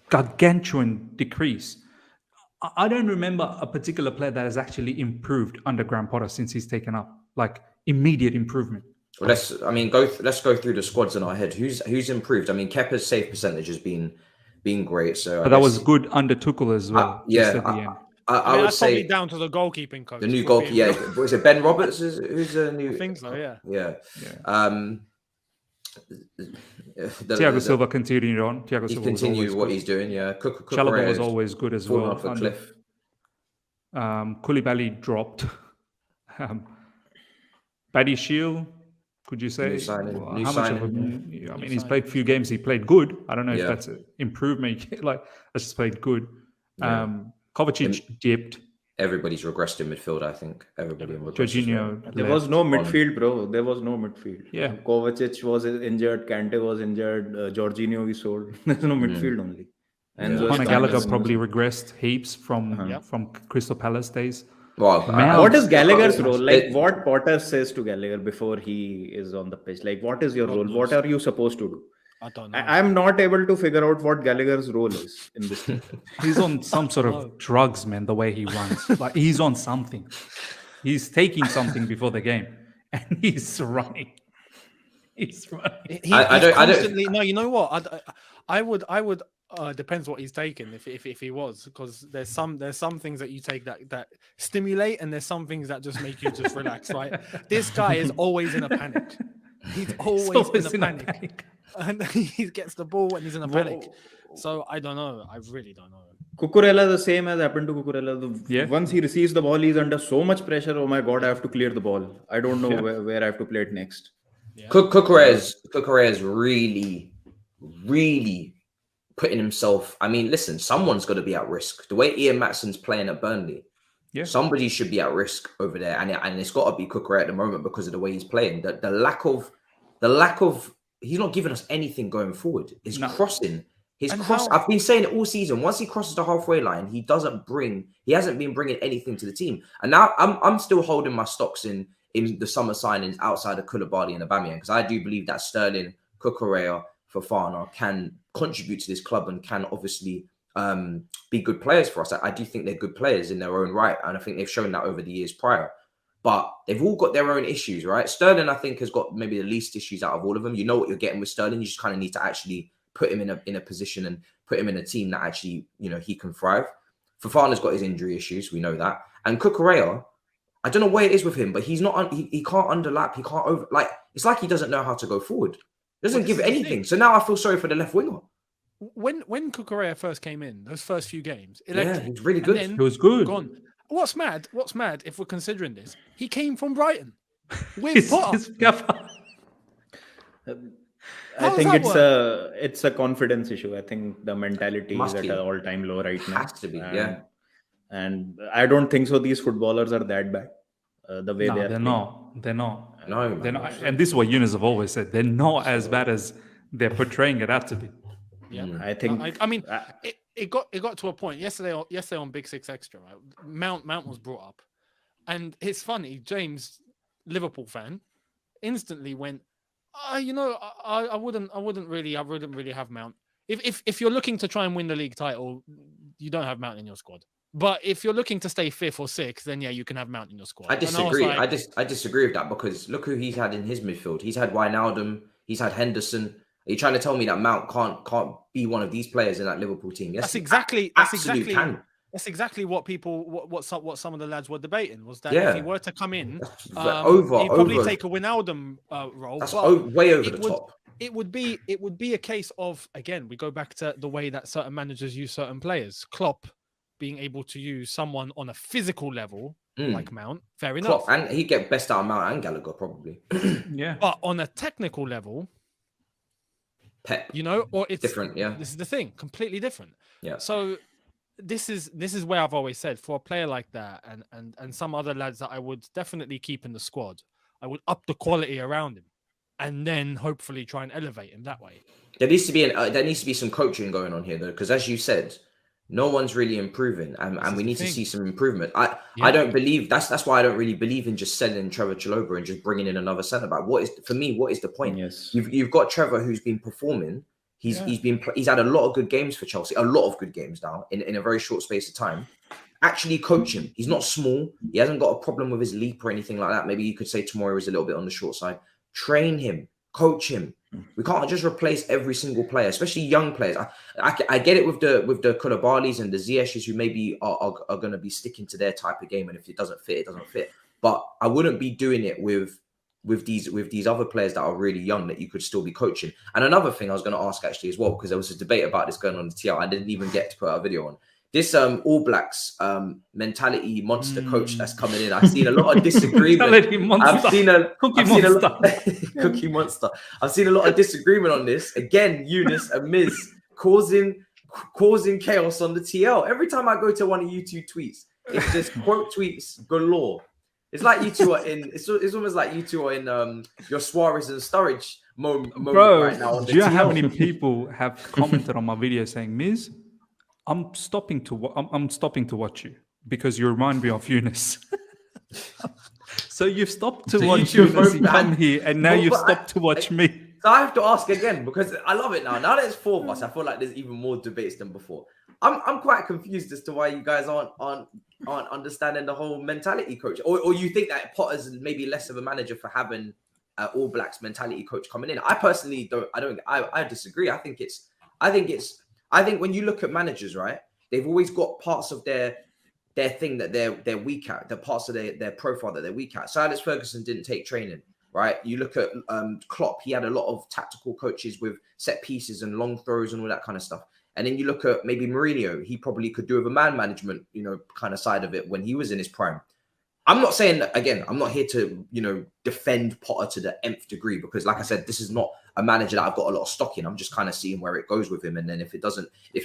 gargantuan decrease. I don't remember a particular player that has actually improved under Graham Potter since he's taken up, like immediate improvement. Well, let's go through the squads in our head. Who's improved? I mean, Kepa's save percentage has been great. So but that was good under Tuchel as well. I would say probably down to the goalkeeping coach. The new goalkeeper, yeah. Was it Ben Roberts? Who's a new? I think so, yeah. Yeah. Thiago Silva continued on. He continued what he's doing. Yeah. Chalobah was always good as well. Off a cliff. Koulibaly dropped. Badiashile, Could you say? New signing. Well, New how much of signing, a? I mean, he's played a few games. He played good. I don't know if Yeah. that's an improvement. Like, I just played good. Yeah. Kovacic dipped. Everybody's regressed in midfield, I think. Everybody in regressed. Jorginho. There left. was no midfield, bro. There was no midfield. Yeah. Kovacic was injured. Kante was injured. Jorginho we sold. There's no midfield only. And Yeah. Conor Gallagher probably regressed heaps from Crystal Palace days. Well, what is Gallagher's role? Like, what Potter says to Gallagher before he is on the pitch? Like, what is your role? What are you supposed to do? I don't know. I'm not able to figure out what Gallagher's role is in this team. He's on some sort of drugs, man, the way he runs. Like, he's on something. He's taking something before the game, and he's running. He's running. I don't. No, you know what? I would. Depends what he's taken. If he was, because there's some things that you take that stimulate, and there's some things that just make you just relax. Right? This guy is always in a panic. He's always in a panic. And he gets the ball and he's in a panic. So I don't know. I really don't know. Cucurella, the same has happened to Cucurella. Once he receives the ball, he's under so much pressure. Oh my God, I have to clear the ball. I don't know where I have to play it next. Yeah. Cucurella is really, really putting himself. I mean, listen, someone's got to be at risk. The way Ian Matson's playing at Burnley, somebody should be at risk over there, and it's got to be Cucurella at the moment because of the way he's playing. The lack of he's not giving us anything going forward. His crossing, I've been saying it all season. Once he crosses the halfway line, he hasn't been bringing anything to the team. And now I'm still holding my stocks in the summer signings outside of Koulibaly and Aubameyang, because I do believe that Sterling, Cucurella, Fofana can contribute to this club and can obviously be good players for us. I do think they're good players in their own right, and I think they've shown that over the years prior. But they've all got their own issues, right? Sterling, I think, has got maybe the least issues out of all of them. You know what you're getting with Sterling. You just kind of need to actually put him in a position and put him in a team that actually, he can thrive. Fofana's got his injury issues. We know that. And Cucurella, I don't know what it is with him, but he's not. He can't underlap. He can't over. Like, it's like he doesn't know how to go forward. He doesn't give anything. So now I feel sorry for the left winger. When Cucurella first came in, those first few games, he's really good. He was good. Gone. What's mad, if we're considering this, he came from Brighton with Potter. I think it's a confidence issue. I think the mentality is at an all-time low right now. Has to be, And I don't think so. These footballers are that bad. The way they're not. They're not. No, they're not. And this is what Younes have always said. They're not as bad as they're portraying it out to be. Yeah, I think. It got to a point yesterday on Big Six Extra. Right? Mount was brought up, and it's funny. James, Liverpool fan, instantly went, I wouldn't really have Mount. If you're looking to try and win the league title, you don't have Mount in your squad. But if you're looking to stay 5th or 6th, then you can have Mount in your squad. I disagree. I disagree with that, because look who he's had in his midfield. He's had Wijnaldum. He's had Henderson. Are you trying to tell me that Mount can't be one of these players in that Liverpool team? Yes, that's exactly what people what some of the lads were debating, was that if he were to come in, he'd probably take a Wijnaldum role. That's way over the top. It would be a case of, again, we go back to the way that certain managers use certain players. Klopp being able to use someone on a physical level like Mount, fair enough. And he'd get best out of Mount and Gallagher probably. But on a technical level, Pep, or it's different. This is the thing, completely different. Yeah. So this is where I've always said, for a player like that and some other lads that I would definitely keep in the squad, I would up the quality around him and then hopefully try and elevate him that way. There needs to be some coaching going on here, though, because as you said, no one's really improving, and we need to see some improvement. I don't believe that's why I don't really believe in just selling Trevor Chalobah and just bringing in another centre back. What is the point? Yes. You've got Trevor, who's been performing. He's had a lot of good games for Chelsea, a lot of good games now in a very short space of time. Actually coach him. He's not small. He hasn't got a problem with his leap or anything like that. Maybe you could say tomorrow is a little bit on the short side. Train him, coach him. We can't just replace every single player, especially young players. I get it with the Koulibalys and the Ziyechs, who maybe are going to be sticking to their type of game, and if it doesn't fit, it doesn't fit. But I wouldn't be doing it with these other players that are really young that you could still be coaching. And another thing I was going to ask actually as well, because there was a debate about this going on the TL, I didn't even get to put a video on, this All Blacks mentality monster coach that's coming in. I've seen a lot of disagreement. I've seen a cookie monster. I've seen a lot of disagreement on this. Again, Younes and Miz causing chaos on the TL. Every time I go to one of you two tweets, it's just quote tweets galore. It's like you two are in. It's almost like you two are in your Suarez and Sturridge moment right now. Do you know how many people have commented on my video saying, "Miz, I'm stopping to watch you because you remind me of Younes." So you've stopped to watch Younes. You come here, and now you've stopped to watch me. So I have to ask again because I love it now. Now that it's 4 of us, I feel like there's even more debates than before. I'm quite confused as to why you guys aren't understanding the whole mentality coach, or you think that Potter's maybe less of a manager for having All Blacks mentality coach coming in. I personally don't. I disagree. I think when you look at managers, right, they've always got parts of their thing that they're weak at, the parts of their profile that they're weak at. So Alex Ferguson didn't take training, right? You look at Klopp, he had a lot of tactical coaches with set pieces and long throws and all that kind of stuff. And then you look at maybe Mourinho, he probably could do with a man management, kind of side of it when he was in his prime. I'm not saying that, again, I'm not here to, defend Potter to the nth degree, because like I said, this is not a manager that I've got a lot of stock in. I'm just kind of seeing where it goes with him. And then if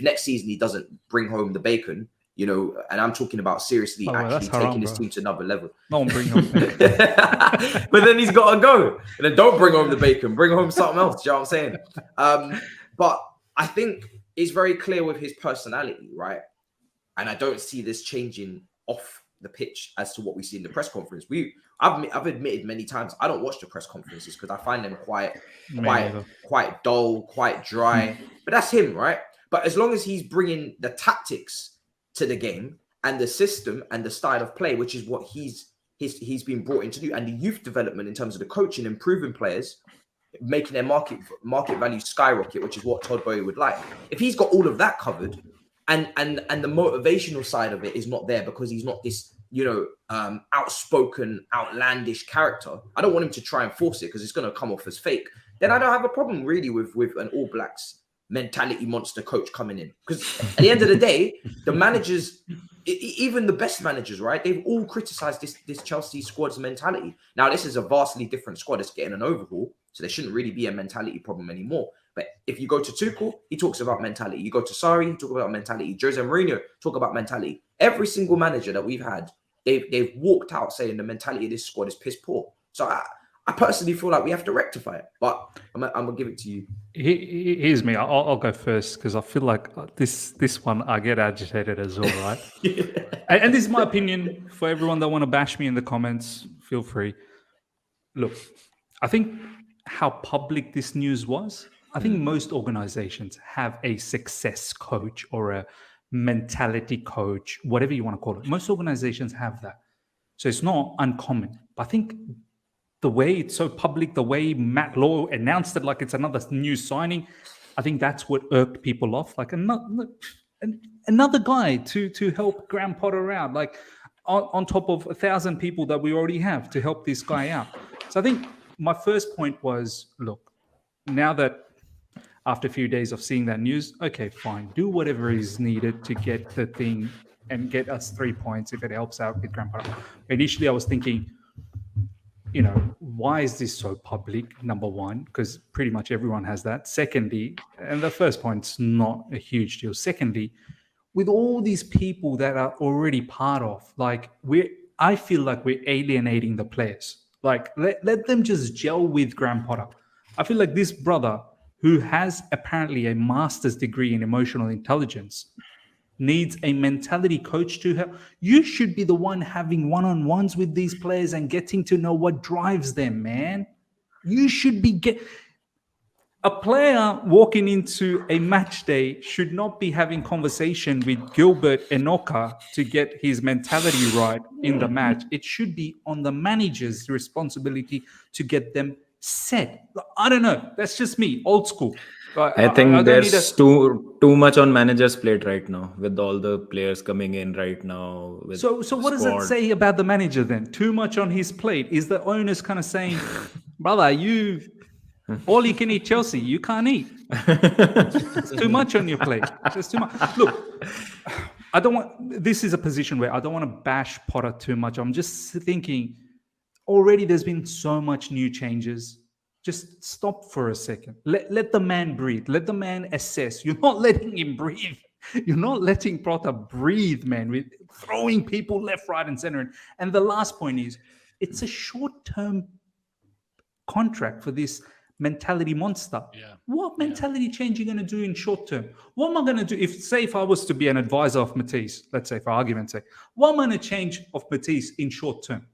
next season he doesn't bring home the bacon, and I'm talking about seriously actually taking his team to another level. No one bring home bacon. But then he's got to go. And then don't bring home the bacon, bring home something else. Do you know what I'm saying? But I think it's very clear with his personality, right? And I don't see this changing off the pitch as to what we see in the press conference. I've admitted many times I don't watch the press conferences because I find them quite dull, quite dry. But that's him, right? But as long as he's bringing the tactics to the game and the system and the style of play, which is what he's been brought in to do, and the youth development in terms of the coaching, improving players, making their market value skyrocket, which is what Todd Boehly would like. If he's got all of that covered, and the motivational side of it is not there because he's not this, outspoken, outlandish character. I don't want him to try and force it because it's going to come off as fake. Then I don't have a problem really with an All Blacks mentality monster coach coming in, because at the end of the day, the managers, even the best managers, right, they've all criticized this Chelsea squad's mentality. Now this is a vastly different squad. It's getting an overhaul, so there shouldn't really be a mentality problem anymore. But if you go to Tuchel, he talks about mentality. You go to Sarri, he talks about mentality. Jose Mourinho talk about mentality. Every single manager that we've had, they've walked out saying the mentality of this squad is piss poor. So I personally feel like we have to rectify it. But I'm gonna give it to you. Here's me. I'll go first because I feel like this one I get agitated as well, right? Yeah. And this is my opinion. For everyone that want to bash me in the comments, feel free. Look, I think how public this news was, I think most organizations have a success coach or a mentality coach, whatever you want to call it. Most organizations have that. So it's not uncommon. But I think the way it's so public, the way Matt Law announced it like it's another new signing, I think that's what irked people off. Like another guy to help Graham Potter out, like on top of 1,000 people that we already have to help this guy out. So I think my first point was, look, now that after a few days of seeing that news, okay, fine, do whatever is needed to get the thing and get us 3 points if it helps out with Graham Potter. Initially, I was thinking, why is this so public? Number one, because pretty much everyone has that. Secondly, and the first point's not a huge deal. Secondly, with all these people that are already part of, I feel like we're alienating the players. Like, let them just gel with Graham Potter. I feel like this brother, who has apparently a master's degree in emotional intelligence, needs a mentality coach to help. You should be the one having one-on-ones with these players and getting to know what drives them, man. You should be a player walking into a match day should not be having conversation with Gilbert Enoka to get his mentality right in the match. It should be on the manager's responsibility to get them set. I don't know. That's just me, old school. I think there's too much on manager's plate right now with all the players coming in right now. So what does that say about the manager then? Too much on his plate? Is the owners kind of saying, brother, all you can eat Chelsea, you can't eat. It's too much on your plate. It's too much. Look, I don't want. This is a position where I don't want to bash Potter too much. I'm just thinking. Already, there's been so much new changes. Just stop for a second. Let the man breathe. Let the man assess. You're not letting him breathe. You're not letting Potter breathe, man. We're throwing people left, right, and center. And the last point is, it's a short-term contract for this mentality monster. Yeah. What mentality change are you going to do in short term? What am I going to do if I was to be an advisor of Matisse, let's say for argument's sake, what am I going to change of Matisse in short term?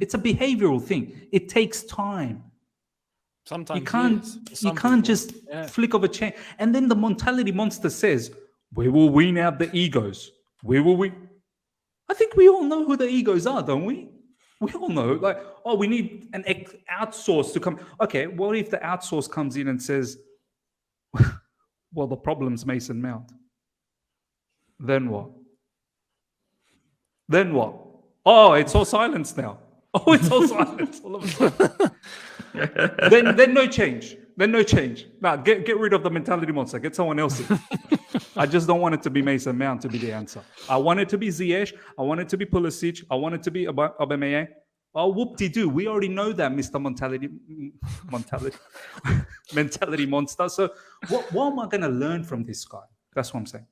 It's a behavioral thing. It takes time. Sometimes you can't just flick of a chain. And then the mentality monster says, we will wean out the egos. We will win. I think we all know who the egos are, don't we? We all know, like, oh, we need an outsource to come. Okay, what if the outsource comes in and says, well, the problem's Mason Mount? Then what? Then what? Oh, it's all silence now. Oh, it's all silence all of a sudden. then no change. Then no change. Now, get rid of the mentality monster. Get someone else in. I just don't want it to be Mason Mount to be the answer. I want it to be Ziyech. I want it to be Pulisic. I want it to be Aubameyang. Oh, whoop-de-doo. We already know that, Mr. mentality monster. So what am I going to learn from this guy? That's what I'm saying.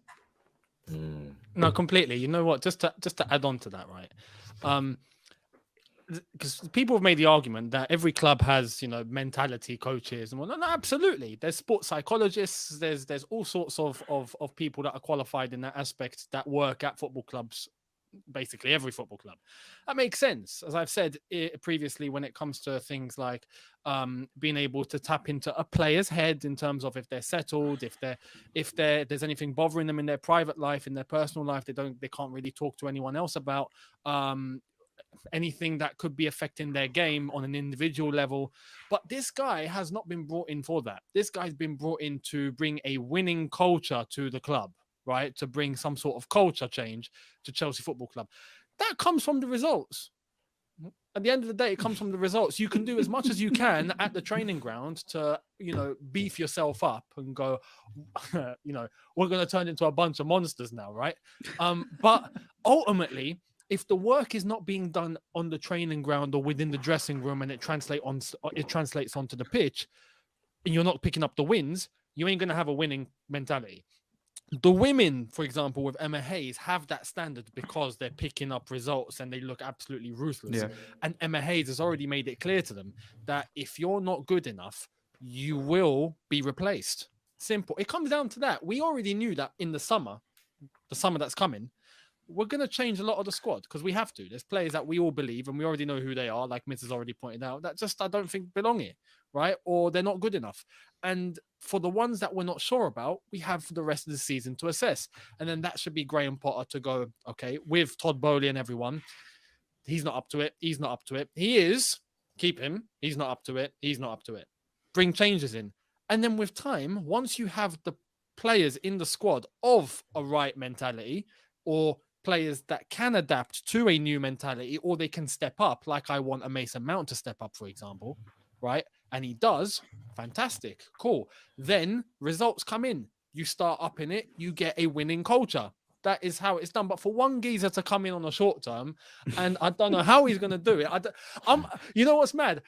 No, completely. You know what? Just to add on to that, right? Because people have made the argument that every club has, mentality coaches and whatnot. No, absolutely. There's sports psychologists. There's all sorts of people that are qualified in that aspect that work at football clubs, basically every football club. That makes sense. As I've said previously, when it comes to things like being able to tap into a player's head in terms of if they're settled, if there's anything bothering them in their private life, in their personal life, they can't really talk to anyone else about. Anything that could be affecting their game on an individual level. But this guy has not been brought in for that. This guy's been brought in to bring a winning culture to the club, right? To bring some sort of culture change to Chelsea Football Club. That comes from the results. At the end of the day, it comes from the results. You can do as much as you can at the training ground to, beef yourself up and go, we're going to turn into a bunch of monsters now, right? But ultimately, if the work is not being done on the training ground or within the dressing room and it translates onto the pitch, and you're not picking up the wins, you ain't going to have a winning mentality. The women, for example, with Emma Hayes, have that standard because they're picking up results and they look absolutely ruthless. Yeah. And Emma Hayes has already made it clear to them that if you're not good enough, you will be replaced. Simple. It comes down to that. We already knew that in the summer that's coming, we're going to change a lot of the squad because we have to. There's players that we all believe and we already know who they are, like Miz has already pointed out, that just I don't think belong here, right? Or they're not good enough. And for the ones that we're not sure about, we have the rest of the season to assess. And then that should be Graham Potter to go, okay, with Todd Bowley and everyone, he's not up to it. He's not up to it. He is. Keep him. He's not up to it. He's not up to it. Bring changes in. And then with time, once you have the players in the squad of a right mentality or players that can adapt to a new mentality or they can step up, like I want a Mason Mount to step up, for example, right? And he does. Fantastic. Cool. Then results come in. You start up in it. You get a winning culture. That is how it's done. But for one geezer to come in on a short term, and I don't know how he's going to do it. You know what's mad?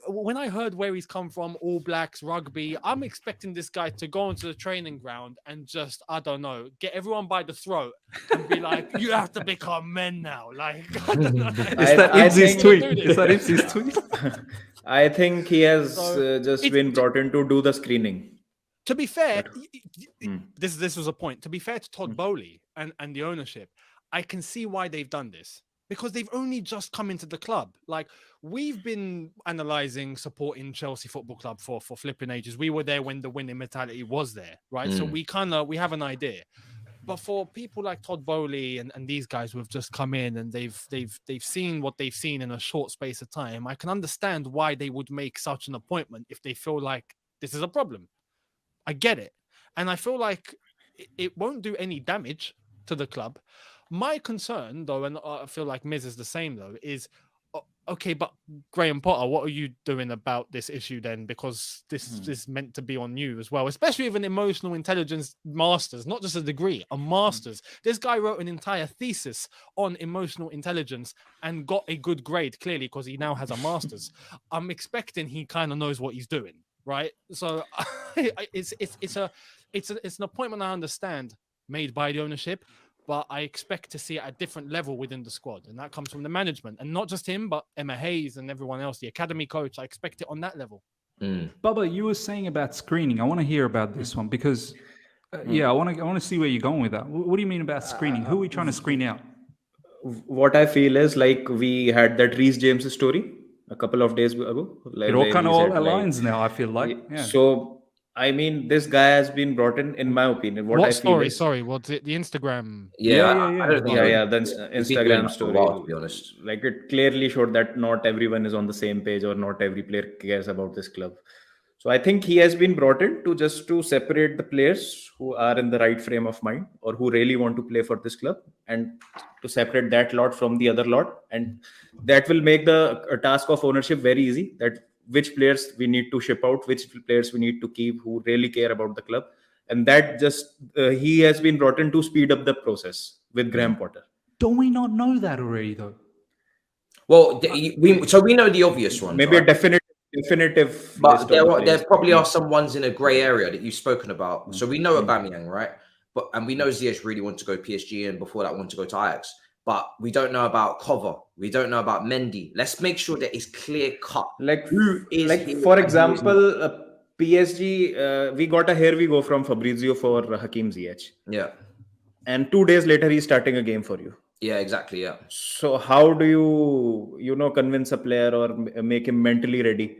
When I heard where he's come from, All Blacks, rugby, I'm expecting this guy to go onto the training ground and just, I don't know, get everyone by the throat and be like, you have to become men now. Like, I don't know. Is that Ibsy's tweet? Is that Ibsy's tweet? I think he has just been brought in to do the screening. To be fair, this was a point. To be fair to Todd Bowley and the ownership, I can see why they've done this. Because they've only just come into the club. Like, we've been analysing supporting Chelsea Football Club for flipping ages. We were there when the winning mentality was there, right? So we have an idea. But for people like Todd Bowley and these guys who have just come in and they've seen what they've seen in a short space of time, I can understand why they would make such an appointment if they feel like this is a problem. I get it. And I feel like it won't do any damage to the club. My concern, though, and I feel like Miz is the same, though, is Okay, but Graham Potter, what are you doing about this issue then? Because this is meant to be on you as well, especially with an emotional intelligence master's, not just a degree, a master's. This guy wrote an entire thesis on emotional intelligence and got a good grade, clearly, because he now has a master's. I'm expecting he kind of knows what he's doing, right? So it's an appointment I understand made by the ownership, but I expect to see it at a different level within the squad. And that comes from the management. And not just him, but Emma Hayes and everyone else, the academy coach. I expect it on that level. Bubba, you were saying about screening. I want to hear about this one because, I want to see where you're going with that. What do you mean about screening? Who are we trying to screen out? What I feel is like we had that Reece James story a couple of days ago. Like It all kind of aligns now, I feel like. Yeah. So, I mean, this guy has been brought in my opinion. What I feel story? is, Sorry, what's it? The Instagram? The Instagram story. To be honest, like it clearly showed that not everyone is on the same page or not every player cares about this club. So I think he has been brought in to separate the players who are in the right frame of mind or who really want to play for this club, and to separate that lot from the other lot, and that will make the task of ownership very easy. That which players we need to ship out, which players we need to keep who really care about the club. And that just, he has been brought in to speed up the process with Graham Potter. Don't we not know that already, though? Well, we know the obvious ones. Maybe right? a definitive. But there probably are some ones in a grey area that you've spoken about. So we know Aubameyang, right? And we know Ziyech really wanted to go PSG, and before that wanted to go to Ajax. But we don't know about Cover. We don't know about Mendy. Let's make sure that it's clear cut. Like, who is for example, PSG, we got a here we go from Fabrizio for Hakim Ziyech. Yeah. And 2 days later, he's starting a game for you. Yeah, exactly. Yeah. So how do you convince a player or make him mentally ready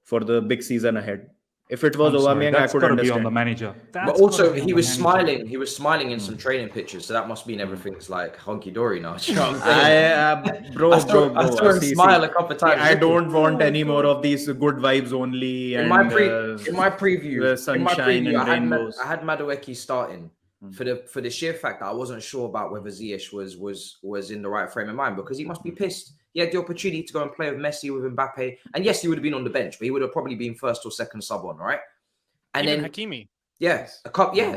for the big season ahead? If it was Aubameyang, I could understand. Be on the manager. But also, he was smiling. He was smiling in some training pictures, so that must mean everything's like honky dory now. You know what I'm saying? I saw him smile a couple of times. I don't want any more of these good vibes only. In my preview, the sunshine and rainbows. I had Madueke starting for the sheer fact that I wasn't sure about whether Ziyech was in the right frame of mind, because he must be pissed. He had the opportunity to go and play with Messi, with Mbappe, and yes, he would have been on the bench, but he would have probably been first or second sub on, right? And even then Hakimi.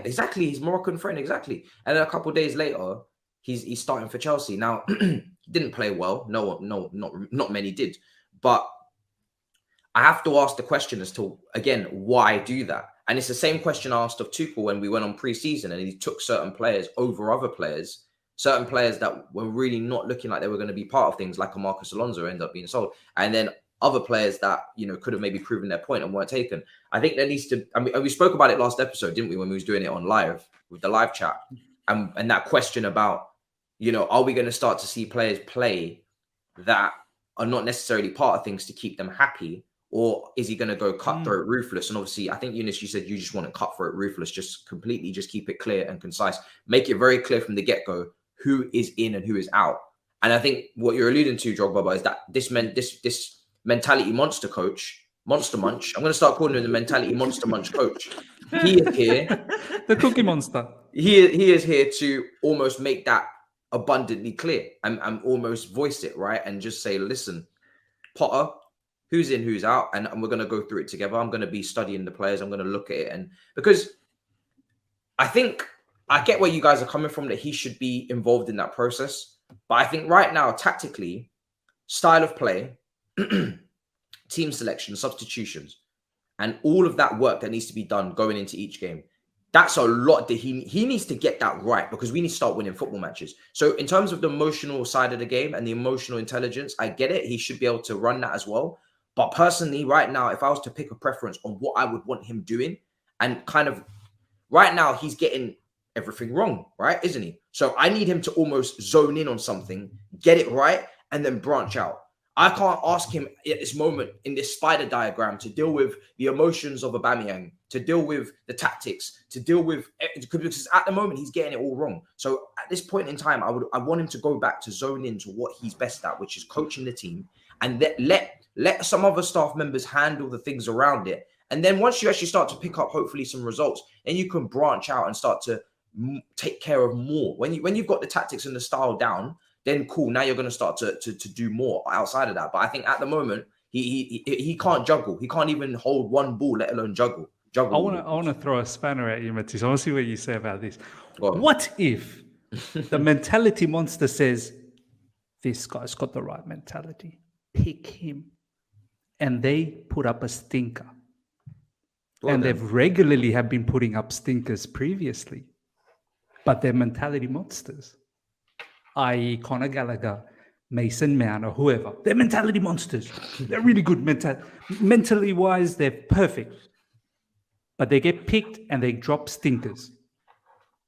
Exactly. His Moroccan friend, exactly. And then a couple of days later, he's starting for Chelsea. Now, he didn't play well. No, not many did. But I have to ask the question as to, again, why do that? And it's the same question I asked of Tuchel when we went on pre-season and he took certain players over other players. Certain players that were really not looking like they were going to be part of things, like a Marcus Alonso, ended up being sold. And then other players that, could have maybe proven their point and weren't taken. I think there needs to, we spoke about it last episode, didn't we, when we was doing it on live, with the live chat. And that question about, are we going to start to see players play that are not necessarily part of things to keep them happy? Or is he going to go cutthroat, ruthless? And obviously, I think, Younes, you said you just want to cutthroat, ruthless, just keep it clear and concise. Make it very clear from the get-go who is in and who is out. And I think what you're alluding to, Drogbaba, is that this mentality monster coach, Monster Munch, I'm going to start calling him the mentality monster munch coach. He is here. The cookie monster. He is here to almost make that abundantly clear and almost voice it, right? And just say, listen, Potter, who's in, who's out, and we're going to go through it together. I'm going to be studying the players. I'm going to look at it. And because I think I get where you guys are coming from, that he should be involved in that process. But I think right now, tactically, style of play, team selection, substitutions, and all of that work that needs to be done going into each game, that's a lot that he needs to get that right, because we need to start winning football matches. So in terms of the emotional side of the game and the emotional intelligence, I get it. He should be able to run that as well. But personally, right now, if I was to pick a preference on what I would want him doing, and kind of right now, he's getting everything wrong, right? Isn't he? So I need him to almost zone in on something, get it right, and then branch out. I can't ask him at this moment in this spider diagram to deal with the emotions of Aubameyang, to deal with the tactics, to deal with, because at the moment he's getting it all wrong. So at this point in time, I want him to go back to zone into what he's best at, which is coaching the team, and let some other staff members handle the things around it. And then once you actually start to pick up hopefully some results, then you can branch out and start to take care of more. When you've got the tactics and the style down, then cool. Now you're going to start to do more outside of that. But I think at the moment he can't juggle. He can't even hold one ball, let alone juggle. I want to throw a spanner at you, Matisse. I want to see what you say about this. Go on. What if the mentality monster says, this guy's got the right mentality, pick him, and they put up a stinker? And they've regularly have been putting up stinkers previously, but they're mentality monsters, i.e. Conor Gallagher, Mason Mount, or whoever. They're mentality monsters. They're really good mentally wise. They're perfect, but they get picked and they drop stinkers.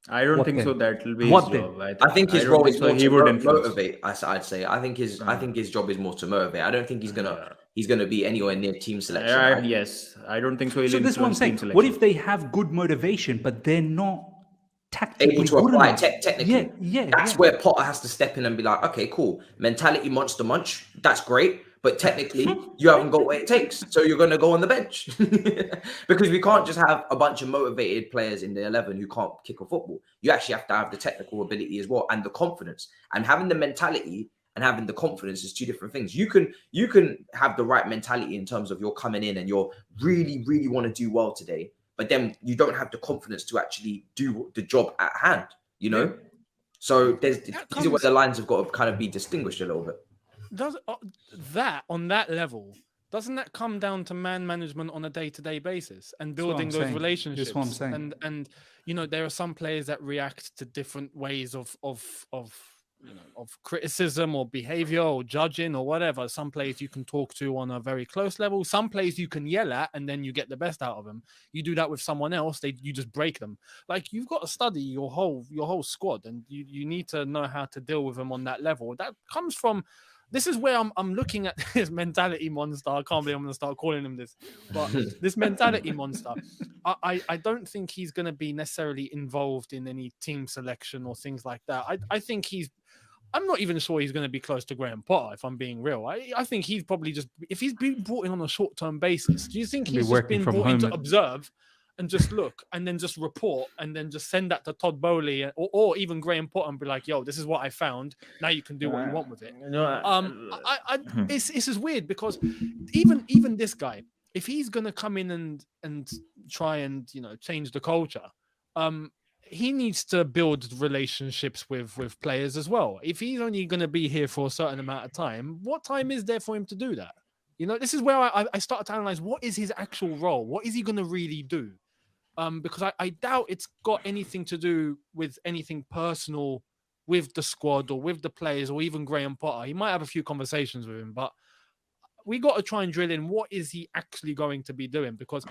I don't think so. That will be What his job. I think his role is more he to would motivate. I'd say. I think his job is more to motivate. I don't think he's gonna be anywhere near team selection. Right? Yes, I don't think so. He'll So this is what I'm saying. What if they have good motivation, but they're not tactically able to apply technically? Yeah. That's where Potter has to step in and be like, okay, cool, mentality monster Munch. That's great. But technically, you haven't got what it takes. So you're going to go on the bench. Because we can't just have a bunch of motivated players in the 11 who can't kick a football. You actually have to have the technical ability as well and the confidence. And having the mentality and having the confidence is two different things. You can have the right mentality in terms of you're coming in and you're really, really want to do well today. But then you don't have the confidence to actually do the job at hand, you know? Yeah. So these are where the lines have got to kind of be distinguished a little bit. Does that on that level, doesn't that come down to man management on a day-to-day basis and building those relationships? That's what I'm saying. And you know, there are some players that react to different ways of criticism or behavior or judging or whatever. Some players you can talk to on a very close level. Some players you can yell at and then you get the best out of them. You do that with someone else, you just break them. Like, you've got to study your whole squad, and you need to know how to deal with them on that level. That comes from. This is where I'm looking at this mentality monster. I can't believe I'm going to start calling him this. But this mentality monster, I don't think he's going to be necessarily involved in any team selection or things like that. I think I'm not even sure he's going to be close to Graham Potter, if I'm being real. I think he's probably just, if he's been brought in on a short-term basis, do you think he's just been brought in to observe and just look and then just report and then just send that to Todd Bowley or even Graham Potter and be like, yo, this is what I found. Now you can do what you want with it. It's just weird because even this guy, if he's going to come in and try and, change the culture, he needs to build relationships with players as well. If he's only going to be here for a certain amount of time, what time is there for him to do that? This is where I started to analyze what is his actual role. What is he going to really do? Because I doubt it's got anything to do with anything personal with the squad or with the players or even Graham Potter. He might have a few conversations with him, but we got to try and drill in what is he actually going to be doing, because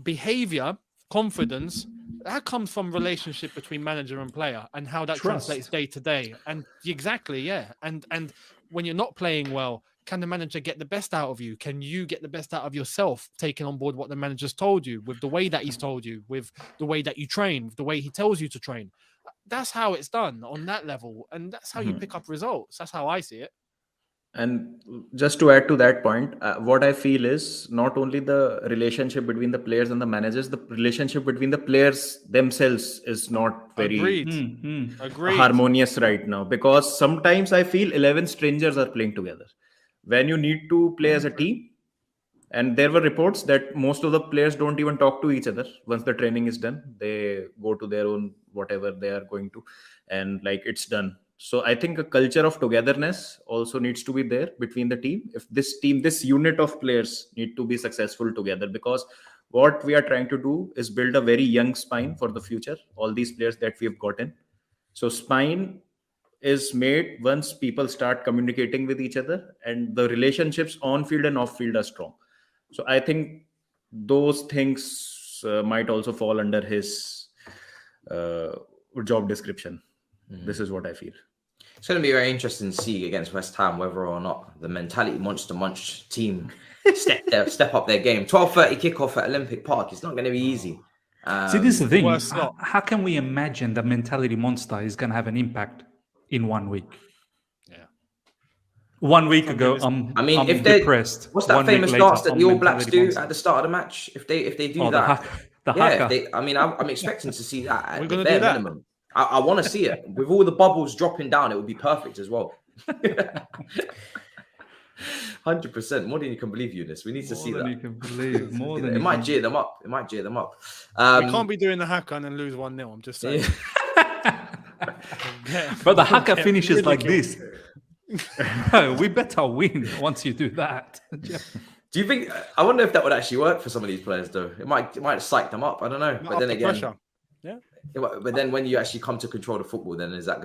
behavior, confidence, that comes from relationship between manager and player and how that translates day to day. And exactly, yeah. And when you're not playing well, can the manager get the best out of you? Can you get the best out of yourself, taking on board what the manager's told you, with the way that he's told you, with the way that you train, with the way he tells you to train? That's how it's done on that level. And that's how you pick up results. That's how I see it. And just to add to that point, what I feel is not only the relationship between the players and the managers, the relationship between the players themselves is not very harmonious right now, because sometimes I feel 11 strangers are playing together when you need to play as a team. And there were reports that most of the players don't even talk to each other. Once the training is done, they go to their own whatever they are going to, and it's done. So I think a culture of togetherness also needs to be there between the team. If this unit of players need to be successful together, because what we are trying to do is build a very young spine for the future, all these players that we have gotten. So spine is made once people start communicating with each other and the relationships on field and off field are strong. So I think those things might also fall under his job description. This is what I feel. It's going to be very interesting to see against West Ham whether or not the mentality monster Munch team step up their game. 12:30 kickoff at Olympic Park. It's not going to be easy. See, this is the thing. How can we imagine the mentality monster is going to have an impact in 1 week? Yeah. 1 week ago, I'm depressed. What's that famous dance that the All Blacks do at the start of the match? If they do that, I'm expecting to see that at the bare minimum. I want to see it. With all the bubbles dropping down, it would be perfect as well. 100%. More than you can believe, Younes. We need to see that. You can believe. More than it might jeer them up. It might jeer them up. We can't be doing the hacker and then lose 1-0. I'm just saying. But the hacker finishes like this. We better win once you do that. Do you think? I wonder if that would actually work for some of these players, though. It might psych them up. I don't know. But then again, pressure. Yeah. But then when you actually come to control the football, then is that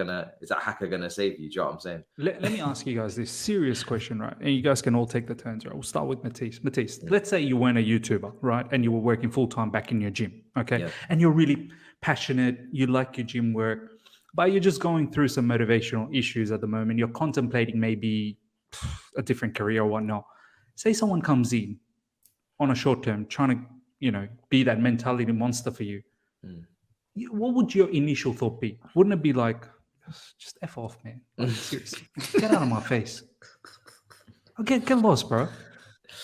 hacker gonna save you? Do you know what I'm saying? Let me ask you guys this serious question, right? And you guys can all take the turns, right? We'll start with Matisse. Matisse, let's say you weren't a YouTuber, right? And you were working full time back in your gym, okay? Yeah. And you're really passionate. You like your gym work, but you're just going through some motivational issues at the moment. You're contemplating maybe a different career or whatnot. Say someone comes in on a short term, trying to, be that mentality monster for you. What would your initial thought be? Wouldn't it be like, just F off, man? Like, seriously, get out of my face. Get lost, bro.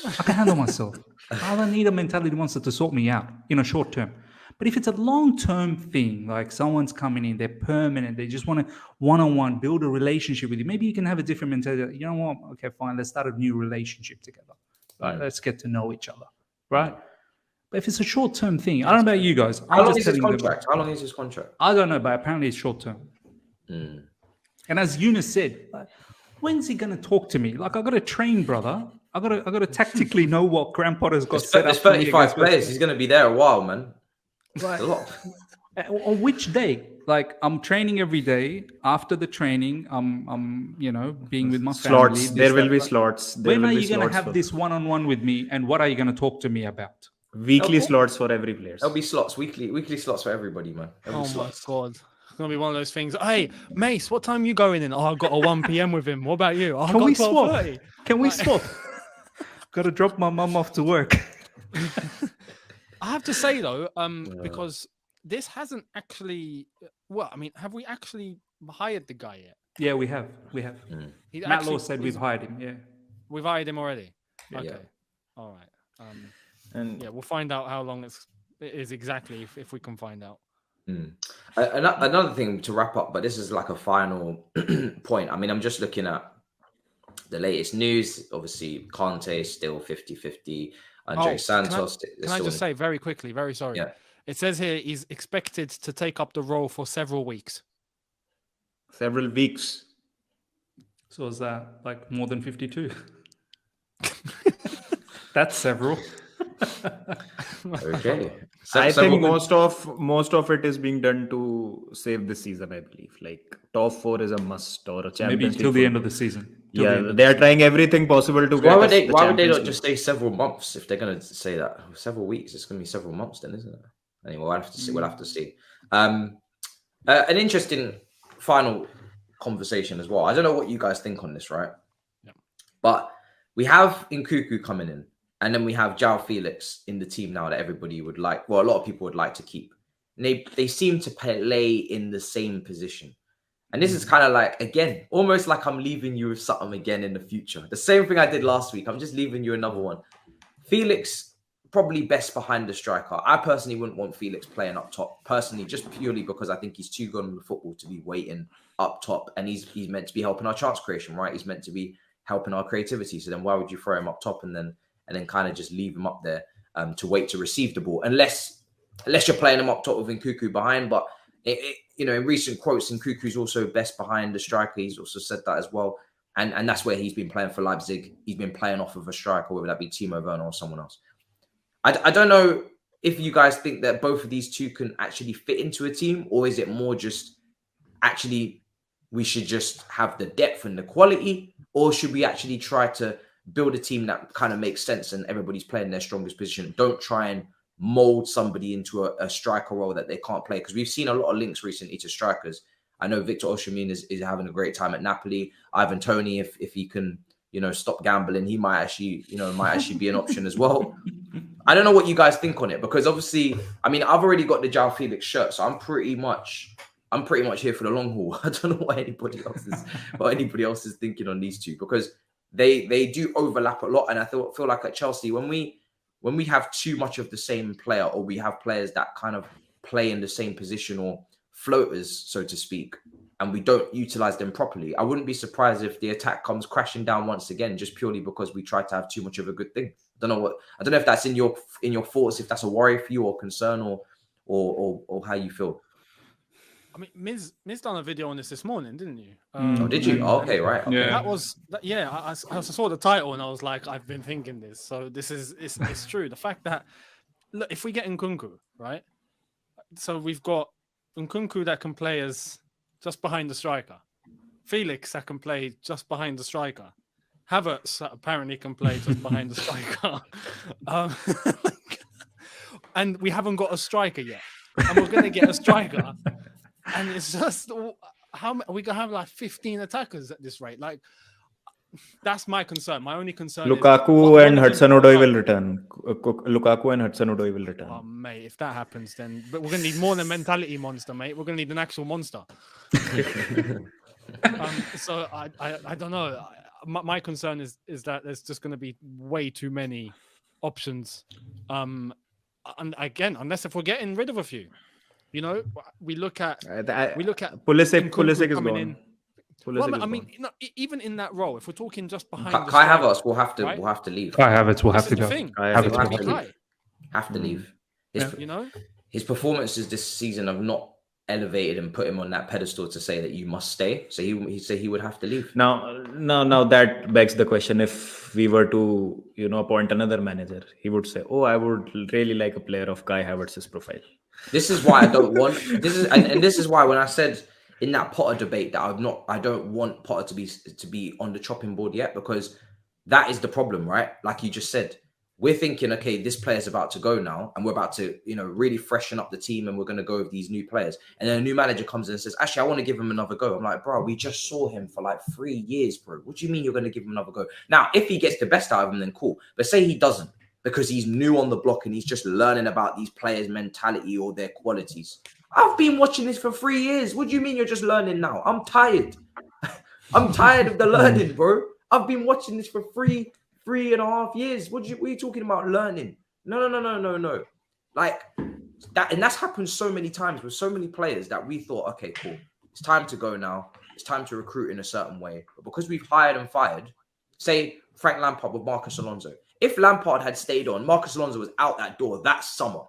I can handle myself. I don't need a mentality monster to sort me out in a short term. But if it's a long-term thing, like someone's coming in, they're permanent, they just want to one-on-one build a relationship with you. Maybe you can have a different mentality. You know what? Okay, fine. Let's start a new relationship together. Right? Let's get to know each other. Right? But if it's a short-term thing, I don't know about you guys. How long is his contract? How long is his contract? I don't know, but apparently it's short-term. And as Younes said, when's he going to talk to me? Like, I got to train, brother. I got to tactically know what Graham Potter's got set up. There's 35 players. He's going to be there a while, man. Right. A lot. On which day? Like, I'm training every day. After the training, I'm being with my family. Slots. There will be slots. When are you going to have this one-on-one with me, and what are you going to talk to me about? Weekly slots for every player. There'll be slots, weekly slots for everybody, man. My God. It's going to be one of those things. Hey, Mace, what time are you going in? Oh, I've got a 1 p.m. with him. What about you? Oh, Can we swap? Can we swap? Got to drop my mum off to work. I have to say, though, because this hasn't actually... Well, I mean, have we actually hired the guy yet? Yeah, we have. Matt Law said we've hired him, yeah. We've hired him already? Okay. Yeah. All right. And we'll find out how long it is exactly if we can find out. Another thing to wrap up, but this is like a final point. I mean, I'm just looking at the latest news. Obviously, Conte still 50-50. Andre Santos. Can I just say very quickly, very sorry. Yeah. It says here he's expected to take up the role for several weeks. Several weeks. So is that like more than 52? That's several. Okay. I think most of it is being done to save the season, I believe. Like top 4 is a must, or a Champions League till the end of the season. They are trying everything possible to get. Why would they not just say several months if they're going to say that? Several weeks. It's going to be several months then, isn't it? Anyway, we'll have to see. We'll have to see. An interesting final conversation as well. I don't know what you guys think on this, right? Yeah. But we have Nkunku coming in. And then we have João Felix in the team now that everybody would like. Well, a lot of people would like to keep. And they seem to play in the same position. And this is kind of like, again, almost like I'm leaving you with something again in the future. The same thing I did last week. I'm just leaving you another one. Felix, probably best behind the striker. I personally wouldn't want Felix playing up top. Personally, just purely because I think he's too good on the football to be waiting up top. And he's meant to be helping our chance creation, right? He's meant to be helping our creativity. So then why would you throw him up top and then kind of just leave him up there to wait to receive the ball, unless you're playing him up top with Nkunku behind. But in recent quotes, Nkunku's also best behind the striker. He's also said that as well, and that's where he's been playing for Leipzig. He's been playing off of a striker, whether that be Timo Werner or someone else. I don't know if you guys think that both of these two can actually fit into a team, or is it more just actually we should just have the depth and the quality, or should we actually try to build a team that kind of makes sense and everybody's playing their strongest position? Don't try and mold somebody into a striker role that they can't play, because we've seen a lot of links recently to strikers. I know Victor Osimhen is having a great time at Napoli. Ivan Toney, if he can, stop gambling, he might actually be an option as well. I don't know what you guys think on it, because obviously, I mean, I've already got the João Felix shirt, so I'm pretty much here for the long haul. I don't know what anybody else is thinking on these two, because they do overlap a lot. And I feel like at Chelsea, when we have too much of the same player, or we have players that kind of play in the same position or floaters, so to speak, and we don't utilize them properly, I wouldn't be surprised if the attack comes crashing down once again, just purely because we try to have too much of a good thing. I don't know if that's in your thoughts, if that's a worry for you or concern, or how you feel. I mean, Miz done a video on this morning, didn't you? Oh, did you? Okay, right. Okay. Yeah. I saw the title and I was like, I've been thinking this. So it's true. The fact that, look, if we get Nkunku, right? So we've got Nkunku that can play as just behind the striker, Felix that can play just behind the striker, Havertz that apparently can play just behind the striker, and we haven't got a striker yet, and we're going to get a striker. And it's just, how we gonna have like 15 attackers at this rate? Like, that's my concern. My only concern Lukaku and Hudson-Odoi will return. Lukaku and Hudson-Odoi will return. Oh, mate, if that happens, then we're gonna need more than mentality monster, mate. We're gonna need an actual monster. So I don't know. My concern is that there's just gonna be way too many options. And again, unless if we're getting rid of a few. You know, we look at Pulisic is gone. Well, I mean, even in that role, if we're talking just behind, Kai Havertz will have to leave. Kai Havertz will have to go. Have to leave. His performances this season have not elevated and put him on that pedestal to say that you must stay. So he said he would have to leave. Now that begs the question: if we were to appoint another manager, he would say, "Oh, I would really like a player of Kai Havertz's profile." This is why I don't want this is why when I said in that Potter debate that I don't want Potter to be on the chopping board yet, because that is the problem, right? Like you just said, we're thinking, okay, this player's about to go now, and we're about to really freshen up the team, and we're going to go with these new players, and then a new manager comes in and says, actually, I want to give him another go. I'm like, bro, we just saw him for like 3 years, bro. What do you mean you're going to give him another go? Now, if he gets the best out of him, then cool. But say he doesn't, because he's new on the block and he's just learning about these players' mentality or their qualities. I've been watching this for 3 years. What do you mean you're just learning now? I'm tired. I'm tired of the learning, bro. I've been watching this for three and a half years. What are you talking about learning? No. Like that, and that's happened so many times with so many players that we thought, okay, cool. It's time to go now. It's time to recruit in a certain way. But because we've hired and fired, say Frank Lampard with Marcus Alonso. If Lampard had stayed on, Marcus Alonso was out that door that summer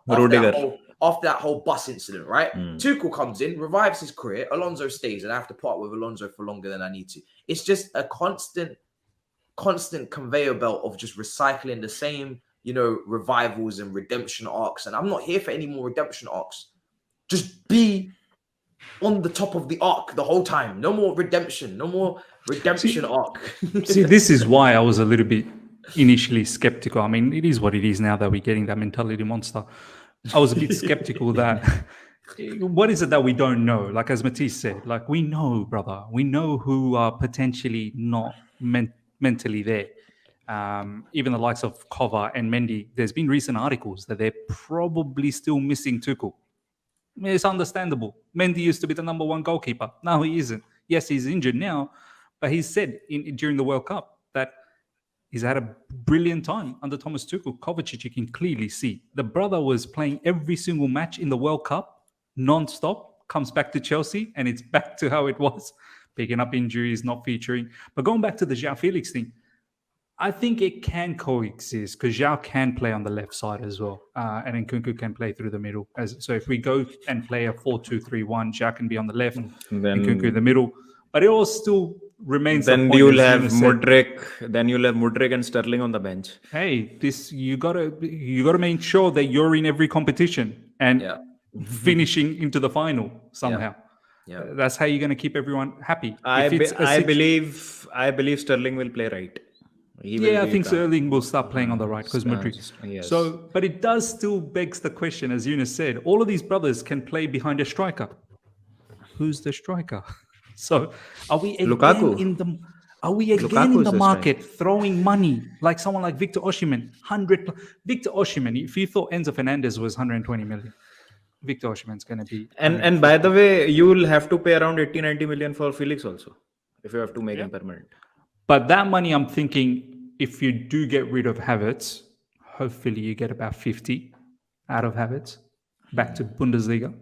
after that whole bus incident, right? Tuchel comes in, revives his career. Alonso stays, and I have to part with Alonso for longer than I need to. It's just a constant conveyor belt of just recycling the same, revivals and redemption arcs. And I'm not here for any more redemption arcs. Just be on the top of the arc the whole time. No more redemption. Arc. See, this is why I was a little bit initially skeptical. I mean, it is what it is now that we're getting that mentality monster. I was a bit skeptical that what is it that we don't know? Like as Matisse said, like we know, brother, we know who are potentially not mentally there. Even the likes of Kova and Mendy, there's been recent articles that they're probably still missing Tuchel. I mean, it's understandable. Mendy used to be the number one goalkeeper. Now he isn't. Yes, he's injured now, but he said during the World Cup that he's had a brilliant time under Thomas Tuchel. Kovacic, you can clearly see. The brother was playing every single match in the World Cup, non-stop, comes back to Chelsea, and it's back to how it was, picking up injuries, not featuring. But going back to the João Felix thing, I think it can coexist because João can play on the left side as well, and Nkunku can play through the middle. So if we go and play a 4-2-3-1, João can be on the left, and Nkunku in the middle. But it all still remains. Then you'll have Mudryk and Sterling on the bench. Hey, you gotta make sure that you're in every competition and finishing into the final somehow. Yeah. That's how you're gonna keep everyone happy. I believe Sterling will play right. I think Sterling will start playing on the right because Mudryk. Yes. So, but it does still begs the question, as Younes said, all of these brothers can play behind a striker. Who's the striker? So are we again Lukaku. in the market throwing money like someone like Victor Osimhen? Victor Osimhen, if you thought Enzo Fernandez was 120 million, Victor Osimhen's going to be. And by the way, you will have to pay around 80-90 million for Felix also if you have to make him permanent. But that money, I'm thinking, if you do get rid of Havertz, hopefully you get about 50 out of Havertz back to Bundesliga.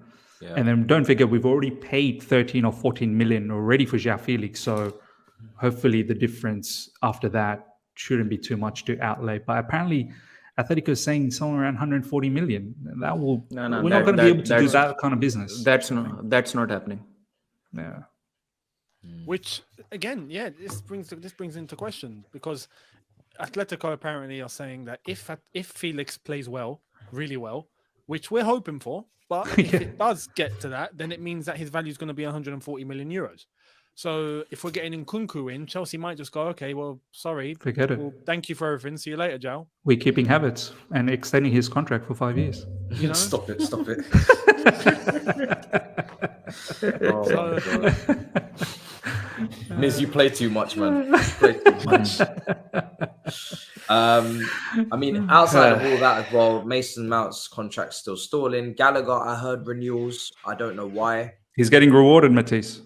Yeah. And then don't forget, we've already paid 13 or 14 million already for João Felix. So hopefully the difference after that shouldn't be too much to outlay. But apparently Atletico is saying somewhere around 140 million. That will we're not going to be able to do that kind of business. That's not happening. Yeah. Which again, yeah, this brings into question, because Atletico apparently are saying that if Felix plays well, really well, which we're hoping for, but if it does get to that, then it means that his value is going to be 140 million euros. So if we're getting Nkunku in, Chelsea might just go, okay, well, sorry, forget it. Well, thank you for everything. See you later, João. We're keeping Havertz and extending his contract for 5 years. You know? Stop it. Oh, my God. Miz, you play too much, man. You play too much. I mean, outside of all that as well, Mason Mount's contract's still stalling. Gallagher, I heard renewals. I don't know why. He's getting rewarded, Matisse.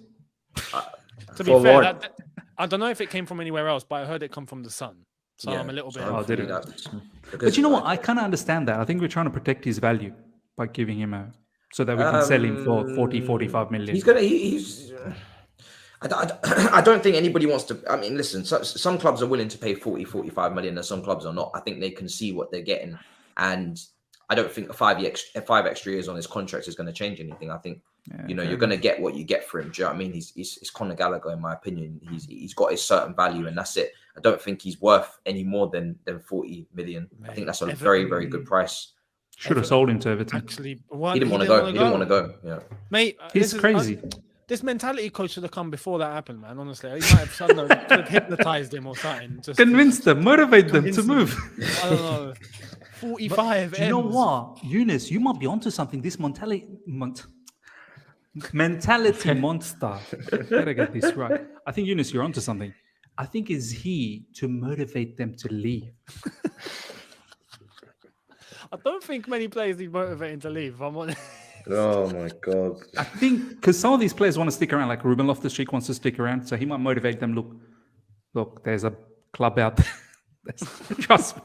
To be fair, I don't know if it came from anywhere else, but I heard it come from the Sun. So yeah, I'm a little bit... did it? But you know what? I kind of understand that. I think we're trying to protect his value by giving him so that we can sell him for 40, 45 million. I don't think anybody wants to... I mean, listen, some clubs are willing to pay 40, 45 million and some clubs are not. I think they can see what they're getting. And I don't think 5 extra years on his contract is going to change anything. I think, you're going to get what you get for him. Do you know what I mean? He's Conor Gallagher, in my opinion. He's got his certain value and that's it. I don't think he's worth any more than 40 million. Mate, I think that's a very, very good price. Should have sold him to Everton. Actually, he didn't want to go. He didn't want to go. Yeah, mate, he's crazy. This mentality coach should have come before that happened, man. Honestly, he might have hypnotized him or something. Just convince them, motivate them to move. I don't know. 45. But you know what, Younes, you might be onto something. This mentality monster. Better get this right. I think Younes, you're onto something. I think is he to motivate them to leave. I don't think many players need motivating to leave. If I'm honest. Oh my God. I think because some of these players want to stick around, like Ruben Loftus-Cheek wants to stick around, so he might motivate them. Look, there's a club out there. Trust me,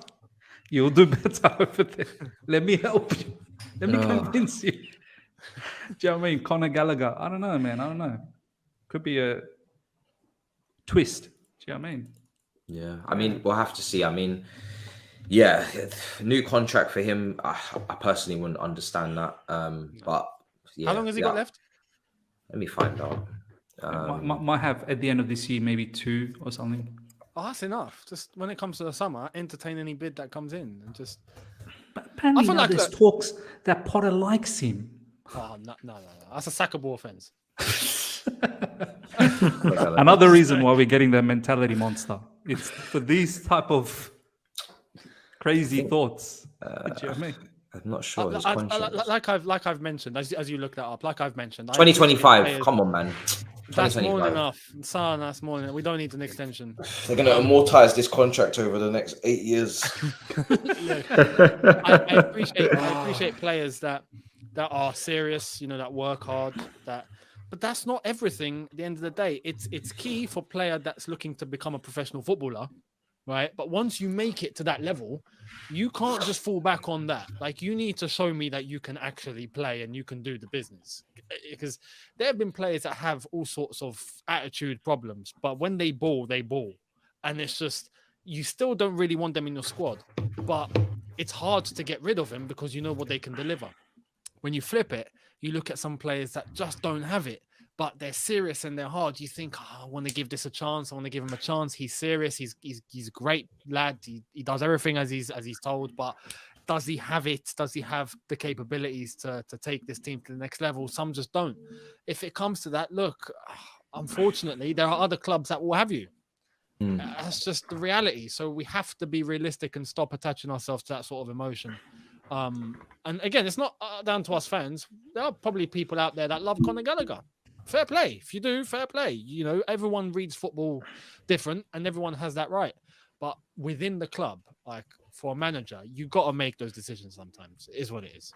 you'll do better over there. Let me help you. Let me convince you. Do you know what I mean? Conor Gallagher. I don't know, man. I don't know. Could be a twist. Do you know what I mean? Yeah. I mean, we'll have to see. I mean, yeah, new contract for him. I personally wouldn't understand that. But yeah, how long has he got left? Let me find out. Might have at the end of this year, maybe 2 or something. Oh, that's enough. Just when it comes to the summer, entertain any bid that comes in and just. But apparently, now there's talks that Potter likes him. Oh no! That's a sackable offense. Another reason why we're getting the mentality monster. It's for these type of crazy thoughts. Do you know what I mean? I'm not sure. Like I've mentioned, as you look that up, like I've mentioned, 2025. Come on, man. That's more than enough. Son, that's more than enough. We don't need an extension. They're going to amortize this contract over the next 8 years. I appreciate players that are serious, that work hard, but that's not everything. At the end of the day, it's key for a player that's looking to become a professional footballer, right? But once you make it to that level, you can't just fall back on that. Like, you need to show me that you can actually play and you can do the business. Because there have been players that have all sorts of attitude problems, but when they ball, they ball. And it's just, you still don't really want them in your squad, but it's hard to get rid of them because you know what they can deliver. When you flip it, you look at some players that just don't have it, but they're serious and they're hard. You think, I want to give this a chance. I want to give him a chance. He's serious. He's a great lad. He does everything as he's told, but does he have it? Does he have the capabilities to take this team to the next level? Some just don't. If it comes to that, look, unfortunately, there are other clubs that will have you. That's just the reality. So we have to be realistic and stop attaching ourselves to that sort of emotion. And again, it's not down to us fans. There are probably people out there that love Conor Gallagher. Fair play. If you do, fair play. Everyone reads football different and everyone has that right. But within the club, like for a manager, you've got to make those decisions sometimes. It is what it is.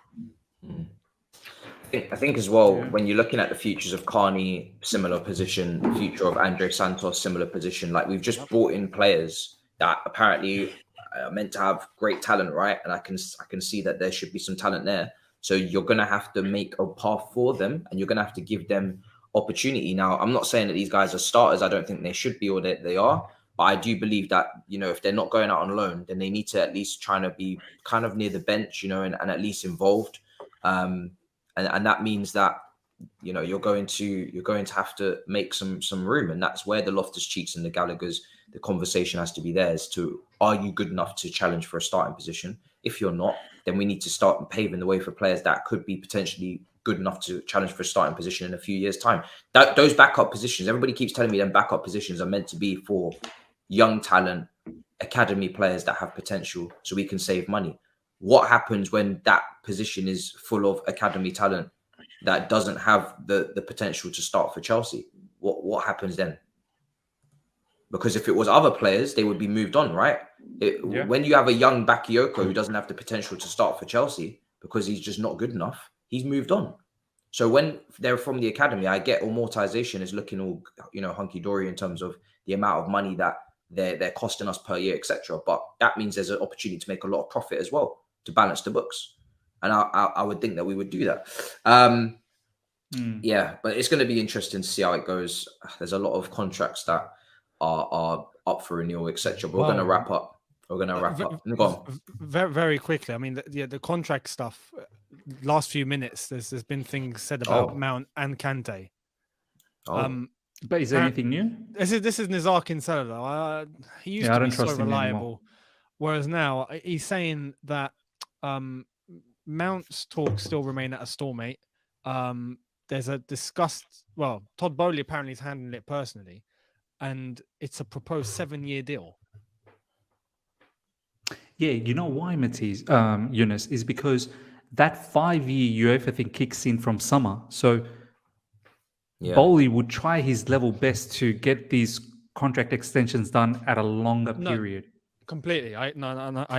I think as well, when you're looking at the futures of Carney, similar position, the future of Andre Santos, similar position, like we've just brought in players that apparently are meant to have great talent, right? And I can see that there should be some talent there. So you're going to have to make a path for them, and you're going to have to give them opportunity. Now, I'm not saying that these guys are starters. I don't think they should be, or that they are. But I do believe that, you know, if they're not going out on loan, then they need to at least try to be kind of near the bench, you know, and at least involved. And that means that, you know, you're going to have to make some room, and that's where the Loftus-Cheeks and the Gallaghers, the conversation has to be there as to, are you good enough to challenge for a starting position? If you're not, then we need to start paving the way for players that could be potentially good enough to challenge for a starting position in a few years' time. Those backup positions, everybody keeps telling me them backup positions are meant to be for young talent, academy players that have potential, so we can save money. What happens when that position is full of academy talent that doesn't have the potential to start for Chelsea? What happens then? Because if it was other players, they would be moved on, right? When you have a young Bakayoko who doesn't have the potential to start for Chelsea because he's just not good enough, he's moved on. So when they're from the academy, I get amortization is looking all, you know, hunky-dory in terms of the amount of money that they're costing us per year, etc. But that means there's an opportunity to make a lot of profit as well to balance the books. And I would think that we would do that. Yeah, but it's going to be interesting to see how it goes. There's a lot of contracts that are up for renewal, etc. But we're going to wrap up. Go on. Very, very quickly. I mean, the contract stuff. Last few minutes, there's been things said about Mount and Kante. But is there anything new? This is Nizar Kinsella, though. He used to be so reliable, whereas now he's saying that Mount's talks still remain at a stalemate. There's a discussed. Well, Todd Bowley apparently is handling it personally, and it's a proposed 7-year deal. Yeah, you know why, Matisse, Younes, is because that 5-year UEFA thing kicks in from summer. So Bowley would try his level best to get these contract extensions done at a longer period. Completely. I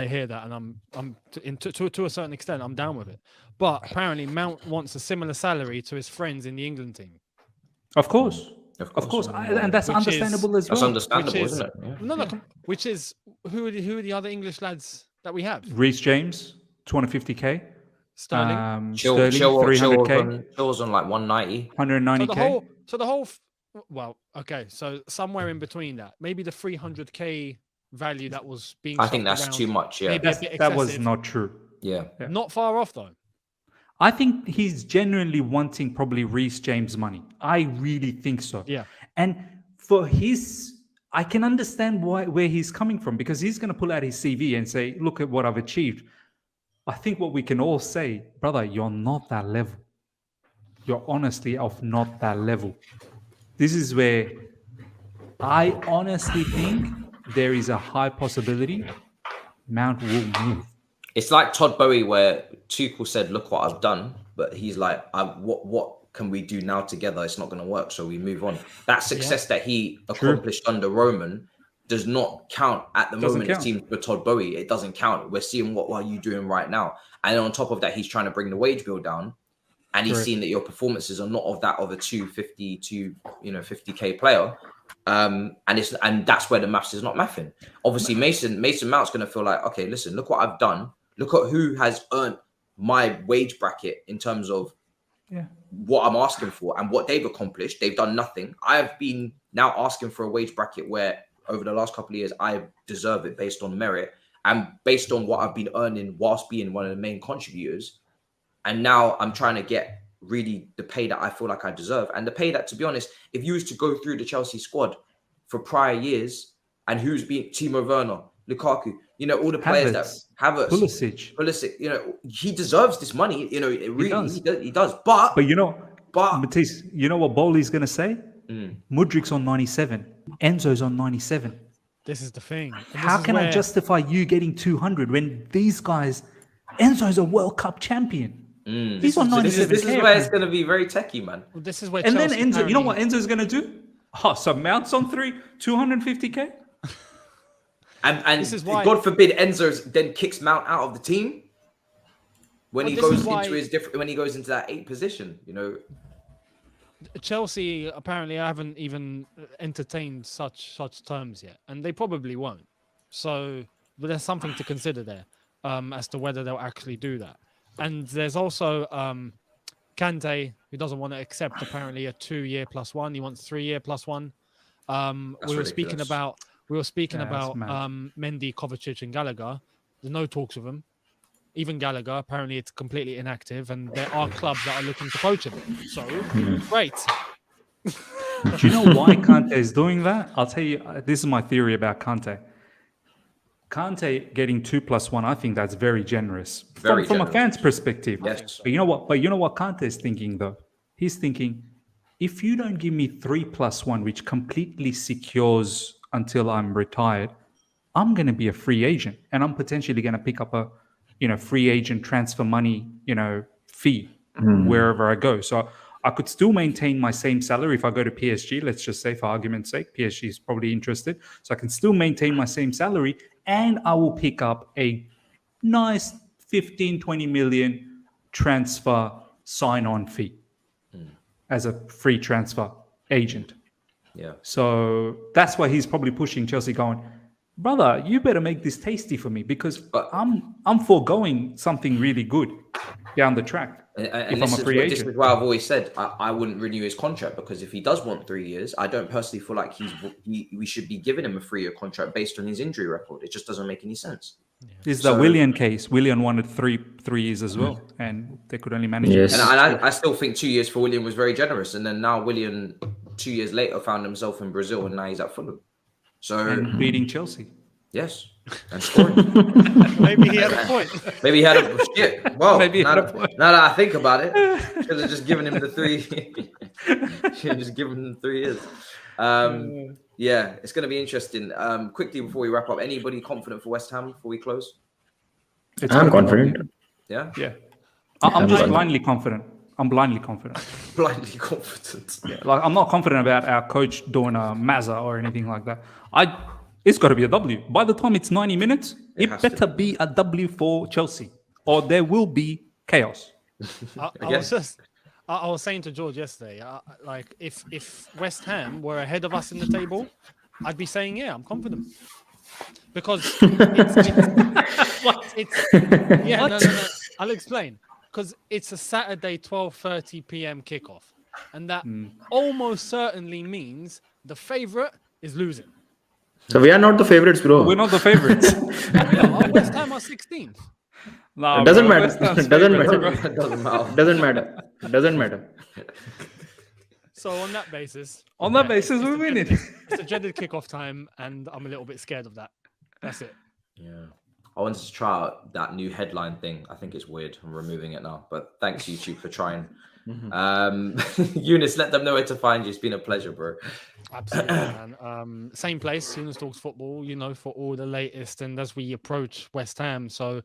hear that, and I'm to a certain extent, I'm down with it. But apparently, Mount wants a similar salary to his friends in the England team. Of course. And that's understandable as well. That's understandable, isn't it? Yeah. No. Which is who are the other English lads that we have? Reece James, 250k. Sterling. Sterling, 300k. Chill's on like 190. 190k. So somewhere in between that, maybe the 300k value that was being. I think that's too much. Yeah, that was not true. Yeah, not far off though. I think he's genuinely wanting probably Reece James money. I really think so. Yeah. And I can understand where he's coming from, because he's going to pull out his CV and say, look at what I've achieved. I think what we can all say, brother, you're not that level. You're honestly of not that level. This is where I honestly think there is a high possibility Mount will move. It's like Todd Bowie, where Tuchel said, look what I've done. But he's like, what can we do now together? It's not going to work. So we move on. That success that he accomplished under Roman does not count at the moment. It seems for Todd Bowie, it doesn't count. We're seeing what are you doing right now? And on top of that, he's trying to bring the wage bill down. And he's seen that your performances are not of that of a 250 to 50k player. And that's where the maths is not mathing. Obviously, Mason Mount's going to feel like, okay, listen, look what I've done. Look at who has earned my wage bracket in terms of what I'm asking for and what they've accomplished. They've done nothing. I've been now asking for a wage bracket where over the last couple of years, I deserve it based on merit and based on what I've been earning whilst being one of the main contributors. And now I'm trying to get really the pay that I feel like I deserve. And the pay that, to be honest, if you was to go through the Chelsea squad for prior years and who's been Timo Werner, Lukaku, all the players that Havertz, Pulisic, he deserves this money. It really he does. But Matisse, you know what Bowley's going to say? Mudrik's on 97. Enzo's on 97. This is the thing. How can I justify you getting 200 when these guys, Enzo's a World Cup champion? He's on 97. This is where it's going to be very techie, man. Well, this is where and Chelsea then Enzo, you know what Enzo's going to do? So Mount's on 250k? And this is why, God forbid, Enzo then kicks Mount out of the team when he goes into that 8th position. Chelsea apparently haven't even entertained such terms yet, and they probably won't. So, but there's something to consider there as to whether they'll actually do that. And there's also Kante, who doesn't want to accept apparently a 2-year +1. He wants 3-year +1. We were speaking about Mendy, Kovacic, and Gallagher. There's no talks with him. Even Gallagher, apparently it's completely inactive, and there are clubs that are looking to poach him. So great. Do you know why Kante is doing that? I'll tell you. This is my theory about Kante. Kante getting 2+1, I think that's very generous from a fan's perspective. Yes. But you know what Kante is thinking though? He's thinking, if you don't give me 3+1, which completely secures until I'm retired, I'm going to be a free agent, and I'm potentially going to pick up a, free agent transfer money, fee wherever I go. So I could still maintain my same salary if I go to PSG. Let's just say, for argument's sake, PSG is probably interested. So I can still maintain my same salary, and I will pick up a nice 15, 20 million transfer sign-on fee as a free transfer agent. Yeah. So that's why he's probably pushing Chelsea, going, brother, you better make this tasty for me, because I'm foregoing something really good down the track. And if I'm a free agent. This is why I've always said I wouldn't renew his contract, because if he does want 3 years, I don't personally feel like we should be giving him a 3-year contract based on his injury record. It just doesn't make any sense. This is the Willian case. Willian wanted three years as well, and they could only manage it. And I still think 2 years for Willian was very generous. And then now Willian, 2 years later, found himself in Brazil, and now he's at Fulham. So and beating Chelsea. Yes. And scoring. Maybe he had a point. Maybe he had a shit. Well, Maybe now that I think about it, should have just given him the 3. Should have just given him 3 years. Yeah, it's going to be interesting. Quickly before we wrap up, anybody confident for West Ham before we close? I'm confident. Yeah. I'm just blindly confident. I'm blindly confident. Blindly confident. Yeah, like I'm not confident about our coach doing a Mazza or anything like that. It's got to be a W. By the time it's 90 minutes, it better be a W for Chelsea, or there will be chaos. I was saying to George yesterday, like if West Ham were ahead of us in the table, I'd be saying, yeah, I'm confident. Because no. I'll explain. Because it's a Saturday 12:30 p.m. kickoff, and that almost certainly means the favourite is losing. So we are not the favorites, bro. We're not the favorites. West Ham are 16th. No, it doesn't matter. It doesn't matter. So on that basis, we're winning. It's a dreaded kickoff time, and I'm a little bit scared of that. That's it. Yeah. I wanted to try out that new headline thing. I think it's weird. I'm removing it now. But thanks, YouTube, for trying. Younes, let them know where to find you. It's been a pleasure, bro. Absolutely, man. Same place, Younes Talks Football, for all the latest. And as we approach West Ham, so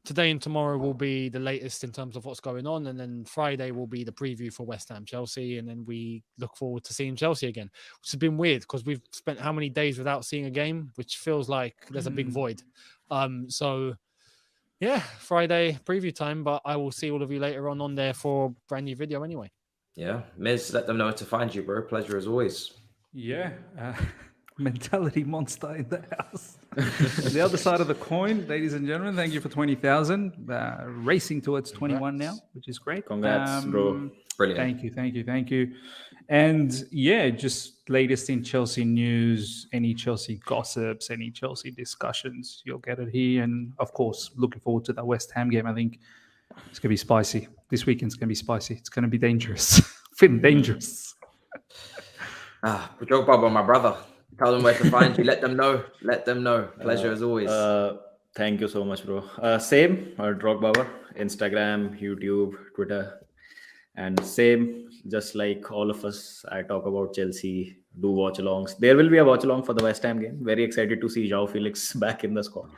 today and tomorrow will be the latest in terms of what's going on. And then Friday will be the preview for West Ham Chelsea. And then we look forward to seeing Chelsea again, which has been weird because we've spent how many days without seeing a game, which feels like there's a big void. So yeah, Friday preview time, but I will see all of you later on there for a brand new video anyway. Yeah. Miz, let them know where to find you, bro. Pleasure as always. Yeah. Mentality monster in the house. The other side of the coin, ladies and gentlemen, thank you for 20,000. Racing towards 21 now, which is great. Congrats, bro. Brilliant. Thank you. And yeah, just latest in Chelsea news, any Chelsea gossips, any Chelsea discussions, you'll get it here. And of course, looking forward to that West Ham game. I think it's going to be spicy. This weekend's going to be spicy. It's going to be dangerous. Feeling dangerous. Drogbaba, my brother. Tell them where to find you. Let them know. Pleasure as always. Thank you so much, bro. Same, Drogbaba, Instagram, YouTube, Twitter. And same, just like all of us, I talk about Chelsea, do watch-alongs. There will be a watch-along for the West Ham game. Very excited to see João Felix back in the squad.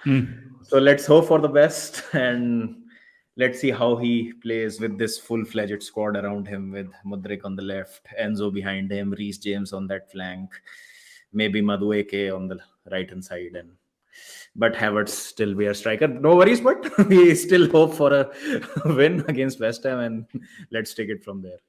So let's hope for the best, and let's see how he plays with this full-fledged squad around him, with Mudryk on the left, Enzo behind him, Reece James on that flank, maybe Madueke on the right-hand side, but Havertz still be a striker. No worries, but we still hope for a win against West Ham, and let's take it from there.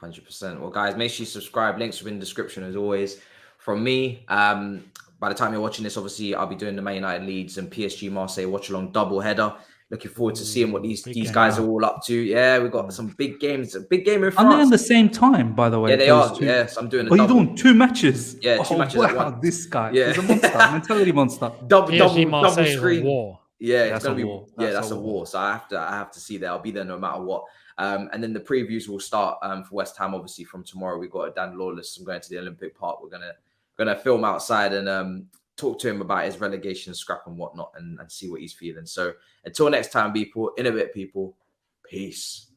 100%. Well, guys, make sure you subscribe. Links are in the description as always. From me, by the time you're watching this, obviously, I'll be doing the Man United Leeds and PSG Marseille watch-along double header. Looking forward to seeing what these game. guys are all up to. Yeah, we've got some big games. A big game in Are France. they on the same time, by the way? Yeah, they those are. two? Yes, I'm doing a Are you double. doing 2 matches? Yeah, 2 matches at once. This guy Yeah. is a monster, mentality monster. double Marseille is a screen. war. Yeah, That's it's gonna a be war. that's a war. So I have to see that. I'll be there no matter what. And then the previews will start for West Ham. Obviously, from tomorrow we've got Dan Lawless. I'm going to the Olympic Park. We're gonna film outside and talk to him about his relegation scrap and whatnot, and see what he's feeling. So until next time, people. In a bit, people. Peace.